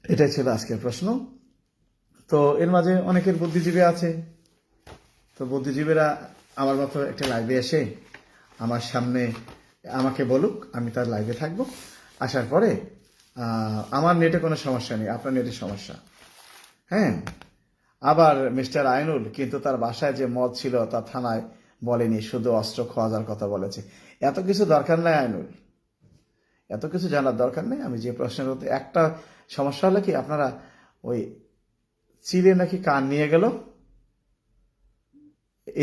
S1: এটাই ছিল আজকের প্রশ্ন। তো এর মাঝে অনেকের বুদ্ধিজীবী আছে, তো বুদ্ধিজীবীরা আমার মতো একটা লাইভে এসে আমার সামনে আমাকে বলুক, আমি তার লাইভে থাকবো। আসার পরে আমার নেটে কোনো সমস্যা নেই, আপনার নেটে সমস্যা। হ্যাঁ, আবার মিস্টার আইনুল কিন্তু তার বাসায় যে মদ ছিল তা থানায় বলেনি, শুধু অস্ত্র খোয়া যাওয়ার কথা বলেছে। এত কিছু দরকার নাই আইনুল, এত কিছু জানার দরকার নেই। আমি যে প্রশ্নের মধ্যে একটা সমস্যা হলো কি, আপনারা ওই চিলে নাকি কান নিয়ে গেল,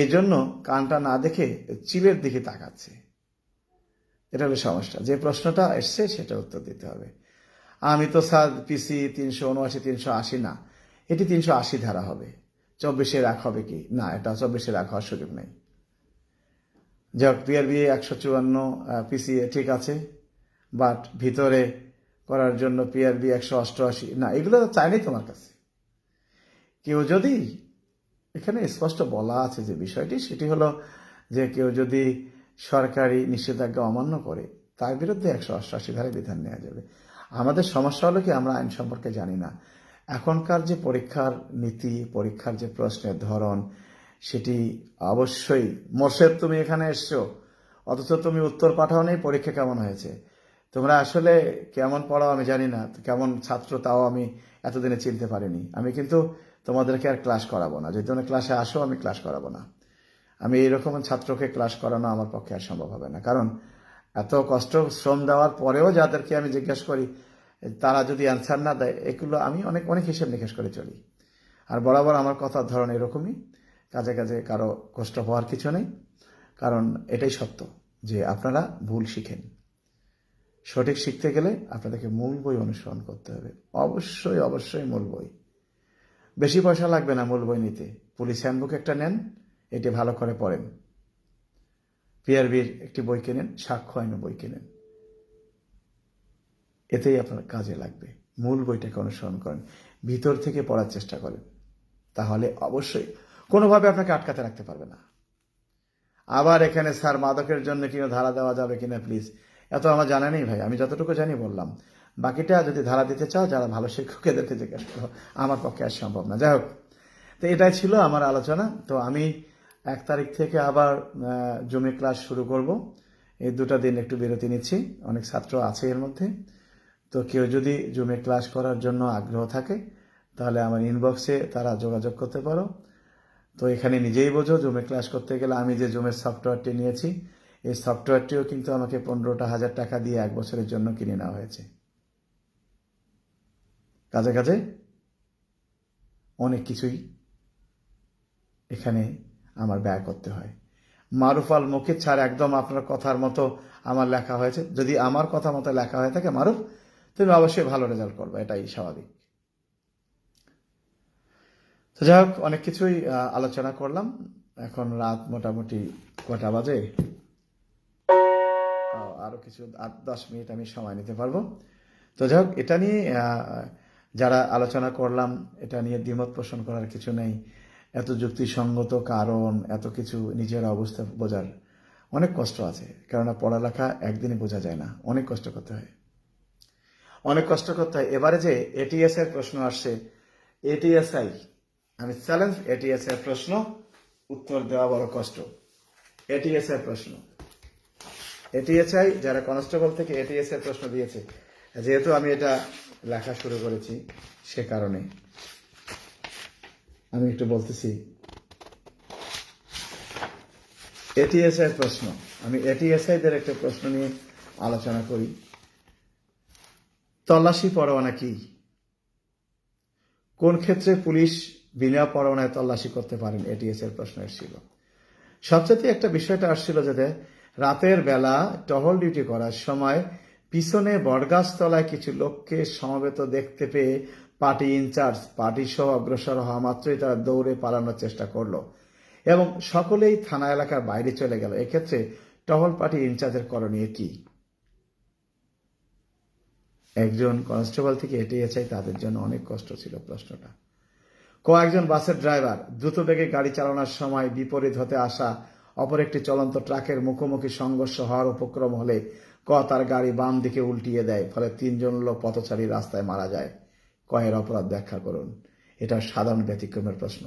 S1: এজন্য কানটা না দেখে চিলের দিকে তাকাচ্ছে। এটা হলো সমস্যা। যে প্রশ্নটা এসছে সেটা উত্তর দিতে হবে। আমি তো স্যার পিসি 379 380 না, এটি 380 ধারা হবে। 24-এ রাখ হবে কি না, এটা 24-এ রাখ হওয়ার সুযোগ নেই। যাক, পিআরবি 154 পিসি ঠিক আছে, বাট ভিতরে করার জন্য পিআরবি 188 না, এগুলো চাইনি তোমার কাছে। কেউ যদি, এখানে স্পষ্ট বলা আছে যে বিষয়টি, সেটি হলো যে কেউ যদি সরকারি নিষেধাজ্ঞা অমান্য করে তার বিরুদ্ধে 188 ধারায় বিধান নেওয়া যাবে। আমাদের সমস্যা হলো কি, আমরা আইন সম্পর্কে জানি না। এখনকার যে পরীক্ষার নীতি, পরীক্ষার যে প্রশ্নের ধরন, সেটি অবশ্যই, মোর্শেদ তুমি এখানে এসছো অথচ তুমি উত্তর পাঠাও নেই পরীক্ষা কেমন হয়েছে। তোমরা আসলে কেমন পড়াও আমি জানি না, কেমন ছাত্র তাও আমি এতদিনে চিনতে পারিনি। আমি কিন্তু তোমাদেরকে আর ক্লাস করাবো না, যদি তোমরা ক্লাসে আসো আমি ক্লাস করাবো না। আমি এইরকম ছাত্রকে ক্লাস করানো আমার পক্ষে আর সম্ভব হবে না, কারণ এত কষ্ট শ্রম দেওয়ার পরেও যাদেরকে আমি জিজ্ঞেস করি তারা যদি অ্যান্সার না দেয়, এগুলো আমি অনেক অনেক হিসেব নিকেশ করে চলি। আর বরাবর আমার কথার ধরন এরকমই, কাজে কাজে কারো কষ্ট হওয়ার কিছু নেই, কারণ এটাই সত্য যে আপনারা ভুল শিখেন। সঠিক শিখতে গেলে আপনাদেরকে মূল বই অনুসরণ করতে হবে, অবশ্যই অবশ্যই মূল বই। বেশি পয়সা লাগবে না মূল বই নিতে। পুলিশ হ্যান্ডবুক একটা নেন, এটি ভালো করে পড়েন। পিআরবির একটি বই কেনেন, সাক্ষ্য আইন বই কেনেন, এতেই আপনার কাজে লাগবে। মূল বইটাকে অনুসরণ করেন, ভিতর থেকে পড়ার চেষ্টা করেন, তাহলে অবশ্যই কোনোভাবে আপনাকে আটকাতে রাখতে পারবে না। আবার এখানে স্যার মাদকের জন্য কিনা ধারা দেওয়া যাবে কিনা, প্লিজ, এত আমার জানা নেই ভাই। আমি যতটুকু জানি বললাম, বাকিটা যদি ধারা দিতে চাও যারা ভালো শিক্ষক এদেরকে জিজ্ঞাসা করো, আমার পক্ষে আর সম্ভব না। যাই হোক, তো এটাই ছিল আমার আলোচনা। তো আমি 1 তারিখ থেকে আবার জমি ক্লাস শুরু করব। এই 2টা দিন একটু বিরতি নিচ্ছি, অনেক ছাত্র আছে এর মধ্যে। তো কেউ যদি জুমে ক্লাস করার জন্য আগ্রহ থাকে তাহলে আমার ইনবক্সে তারা যোগাযোগ করতে পারো। তো এখানে নিজেই বোঝো, জুমে ক্লাস করতে গেলে আমি যে জুমের সফটওয়্যারটি নিয়েছি, এই সফটওয়্যারটিও কিন্তু আমাকে 15,000 টাকা দিয়ে 1 বছরের জন্য কিনে নেওয়া হয়েছে। কাজে কাজে অনেক কিছুই এখানে আমার ব্যয় করতে হয়। মারুফ আল মুকিত স্যার, একদম আপনার কথার মতো আমার লেখা হয়েছে। যদি আমার কথা মতো লেখা হয়ে থাকে মারুফ, তুমি অবশ্যই ভালো রেজাল্ট করবে, এটাই স্বাভাবিক। তো যাই হোক, অনেক কিছুই আলোচনা করলাম। এখন রাত মোটামুটি কটা বাজে? আরো কিছু 8-10 মিনিট আমি সময় নিতে পারবো। তো যাই হোক, এটা নিয়ে যারা আলোচনা করলাম, এটা নিয়ে দ্বিমত পোষণ করার কিছু নেই। এত যুক্তিসঙ্গত কারণ, এত কিছু নিজের অবস্থা বোঝার অনেক কষ্ট আছে। কেননা পড়ালেখা একদিনে বোঝা যায় না, অনেক কষ্ট করতে হয়, অনেক কষ্ট করতে হয়। এবারে যে এটিএস এর প্রশ্ন আসছে, এটিএসআই, আমি চ্যালেঞ্জ, এটিএস এর প্রশ্ন উত্তর দেওয়া বড় কষ্ট। এটিএস এর প্রশ্ন, এটিএসআই যারা কনস্টেবল থেকে এটিএস এর প্রশ্ন দিয়েছে, যেহেতু আমি এটা লেখা শুরু করেছি সে কারণে আমি একটু বলতেছি। এটিএসআই প্রশ্ন, আমি এটিএসআইদের একটা প্রশ্ন নিয়ে আলোচনা করি। তল্লাশি পরোয়ানা কি? কোন ক্ষেত্রে পুলিশ বিনা পরোয়ানায় তল্লাশি করতে পারেন? এটিএস এর প্রশ্ন এসেছিল। সবচেয়ে একটা বিষয়টা আসছিল যে রাতের বেলা টহল ডিউটি করার সময় পিছনে বটগাছতলায় কিছু লোককে সমবেত দেখতে পেয়ে পার্টি ইনচার্জ পার্টি সহ অগ্রসর হওয়া মাত্রই তারা দৌড়ে পালানোর চেষ্টা করলো এবং সকলেই থানা এলাকার বাইরে চলে গেল। এক্ষেত্রে টহল পার্টি ইনচার্জের করণীয় কি? একজন কনস্টেবল থেকে এটিএসআই, তাদের জন্য অনেক কষ্ট ছিল প্রশ্নটা। কয়েকজন বাসের ড্রাইভার দ্রুত বেগে গাড়ি চালানোর সময় বিপরীত হতে আসা অপর একটি চলন্ত ট্রাকের মুখোমুখি সংঘর্ষ হওয়ার উপক্রম হলে তার গাড়ি বাম দিকে উল্টিয়ে দেয়, ফলে 3 জন লোক পথচারী রাস্তায় মারা যায়। কয়ের অপরাধ ব্যাখ্যা করুন। এটা সাধারণ ব্যতিক্রমের প্রশ্ন।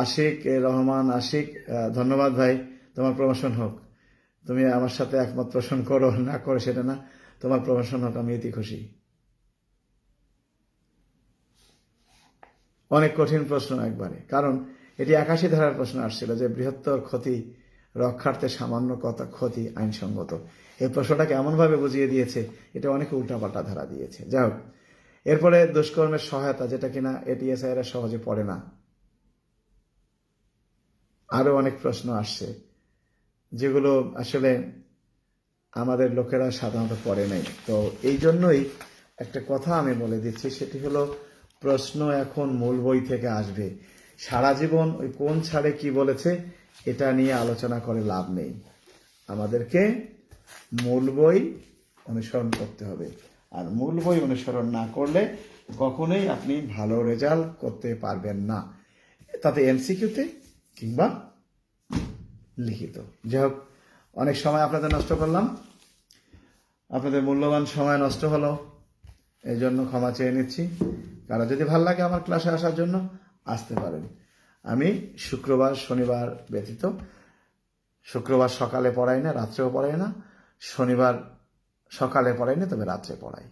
S1: আশিক রহমান, আশিক, ধন্যবাদ ভাই, তোমার প্রমোশন হোক। তুমি আমার সাথে একমত পোষণ করো না করো সেটা না, তোমার প্রমোশন হোক, আমি এতে খুশি। অনেক কঠিন প্রশ্ন একবারে, কারণ এটি 81 ধারার প্রশ্ন আসছিল যে বৃহত্তর ক্ষতি রক্ষার্থে সামান্য কত ক্ষতি আইনসঙ্গত। এই প্রশ্নটাকে এমনভাবে বুঝিয়ে দিয়েছে, এটা অনেক উল্টাপাল্টা ধারা দিয়েছে। যাই হোক, এরপরে দুষ্কর্মের সহায়তা, যেটা কিনা এটিএসআই এরা সহজে পড়ে না। আরো অনেক প্রশ্ন আসছে যেগুলো আসলে আমাদের লোকেরা সাধারণত পড়ে নাই। তো এই জন্যই একটা কথা আমি বলে দিচ্ছি, সেটি হলো প্রশ্ন এখন মূল বই থেকে আসবে। সারা জীবন ওই কোন ছাড়ে কি বলেছে এটা নিয়ে আলোচনা করে লাভ নেই। আমাদেরকে মূল বই অনুসরণ করতে হবে, আর মূল বই অনুসরণ না করলে কখনোই আপনি ভালো রেজাল্ট করতে পারবেন না, তাতে এমসিকিউতে কিংবা লিখিত। যাই হোক, অনেক সময় আপনাদের নষ্ট করলাম, আপনাদের মূল্যবান সময় নষ্ট হলো, এই জন্য ক্ষমা চেয়ে নিচ্ছি। কারো যদি ভাল লাগে আমার ক্লাসে আসার জন্য আসতে পারেন। আমি শুক্রবার শনিবার ব্যতীত, শুক্রবার সকালে পড়াই না, রাত্রেও পড়াই না, শনিবার সকালে পড়াই না, তবে রাত্রে পড়াই।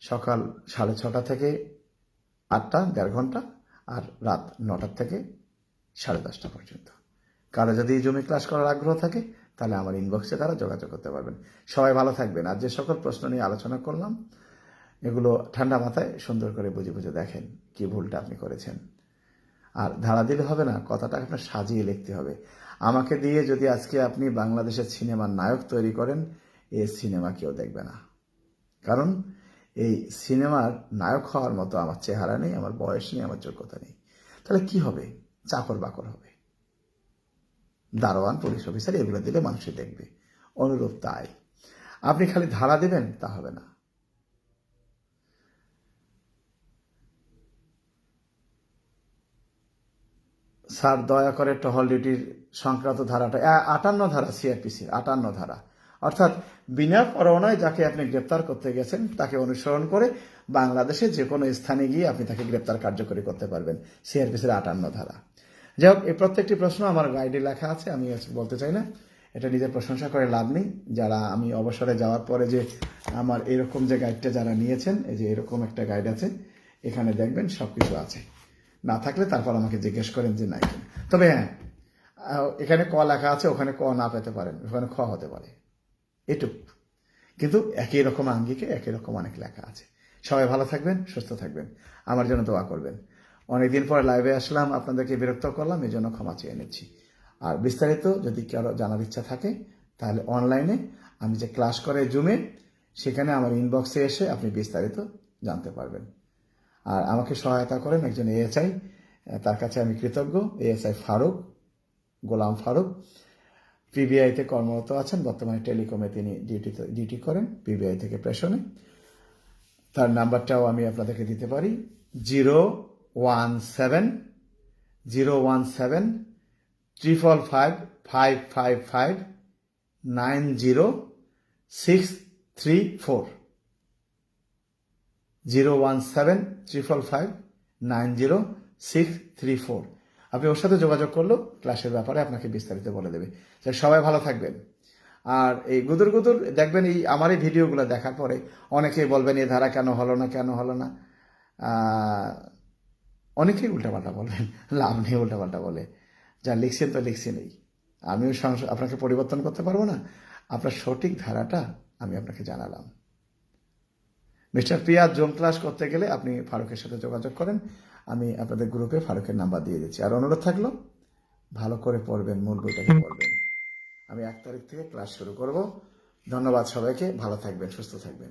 S1: সকাল 6:30 থেকে 8টা, 1.5 ঘন্টা, আর রাত 9টা থেকে 10:30 পর্যন্ত। কারো যদি জমি ক্লাস করার আগ্রহ থাকে তাহলে আমার ইনবক্সে তারা যোগাযোগ করতে পারবেন। সবাই ভালো থাকবেন। আর যে সকল প্রশ্ন নিয়ে আলোচনা করলাম এগুলো ঠান্ডা মাথায় সুন্দর করে বুঝে বুঝে দেখেন কি ভুলটা আপনি করেছেন। আর ধারা দিলে হবে না, কথাটা আপনার সাজিয়ে লিখতে হবে। আমাকে দিয়ে যদি আজকে আপনি বাংলাদেশের সিনেমার নায়ক তৈরি করেন, এই সিনেমা কেউ দেখবে না। কারণ এই সিনেমার নায়ক হওয়ার মতো আমার চেহারা নেই, আমার বয়স নেই, আমার যোগ্যতা নেই। তাহলে কি হবে? চাকর বাকর হবে, দারোয়ান, পুলিশ অফিসার, এগুলো দিলে মানুষই দেখবে। অনুরূপ তাই, আপনি খালি ধারা দেবেন তা হবে না। স্যার দয়া করে টহল ডিউটির সংক্রান্ত ধারাটা 58 ধারা, সিআরপিসির 58 ধারা, অর্থাৎ বিনা পরোয়ানায় যাকে আপনি গ্রেপ্তার করতে গেছেন তাকে অনুসরণ করে বাংলাদেশে যে কোনো স্থানে গিয়ে আপনি তাকে গ্রেপ্তার কার্যকরী করতে পারবেন, সিআরপিসির 58 ধারা। যাই হোক, এই প্রত্যেকটি প্রশ্ন আমার গাইডে লেখা আছে, আমি বলতে চাই না, এটা নিজের প্রশংসা করে লাভ নেই। যারা আমি অবসরে যাওয়ার পরে যে আমার এরকম যে গাইডটা যারা নিয়েছেন, এই যে এরকম একটা গাইড আছে, এখানে দেখবেন সবকিছু আছে। না থাকলে তারপর আমাকে জিজ্ঞেস করেন যে নাই। তবে হ্যাঁ, এখানে ক লেখা আছে, ওখানে ক না পেতে পারেন, ওখানে খ হতে পারে, এটুক। কিন্তু একই রকম আঙ্গিকে একই রকম অনেক লেখা আছে। সবাই ভালো থাকবেন, সুস্থ থাকবেন, আমার জন্য দোয়া করবেন। অনেকদিন পর লাইভে আসলাম, আপনাদেরকে বিরক্ত করলাম, এই জন্য ক্ষমা চেয়ে নিচ্ছি। আর বিস্তারিত যদি কারো জানার ইচ্ছা থাকে তাহলে অনলাইনে আমি যে ক্লাস করে জুমে, সেখানে আমার ইনবক্সে এসে আপনি বিস্তারিত জানতে পারবেন। আর আমাকে সহায়তা করেন একজন এএসআই, তার কাছে আমি কৃতজ্ঞ। এএসআই ফারুক, গোলাম ফারুক, পিবিআইতে কর্মরত আছেন, বর্তমানে টেলিকমে তিনি ডিউটি করেন, পিবিআই থেকে প্রেষণে। তার নাম্বারটাও আমি আপনাদেরকে দিতে পারি, 017-555-555-90634, 017-555-90634। আপনি ওর সাথে যোগাযোগ করলেও ক্লাসের ব্যাপারে আপনাকে বিস্তারিত বলে দেবে। সবাই ভালো থাকবেন। আর এই গুদুর গুদুর দেখবেন, এই আমার এই ভিডিওগুলো দেখার পরে অনেকেই বলবেন এ ধারা কেন হলো না। অনেকেই উল্টাপাল্টা বলবেন, লাভ নেই উল্টাপাল্টা বলে। যা লিখছেন তো লিখছেনই, আমিও আপনাকে পরিবর্তন করতে পারবো না। আপনার সঠিক ধারাটা আমি আপনাকে জানালাম। মিস্টার প্রিয়া জুম ক্লাস করতে গেলে আপনি ফারুকের সাথে যোগাযোগ করেন, আমি আপনাদের গ্রুপে ফারুকের নাম্বার দিয়ে দিচ্ছি। আর অনুরোধ থাকলো ভালো করে পড়বেন, মূল বইটাকে পড়বেন। আমি 1 তারিখ থেকে ক্লাস শুরু করব। ধন্যবাদ সবাইকে, ভালো থাকবেন, সুস্থ থাকবেন।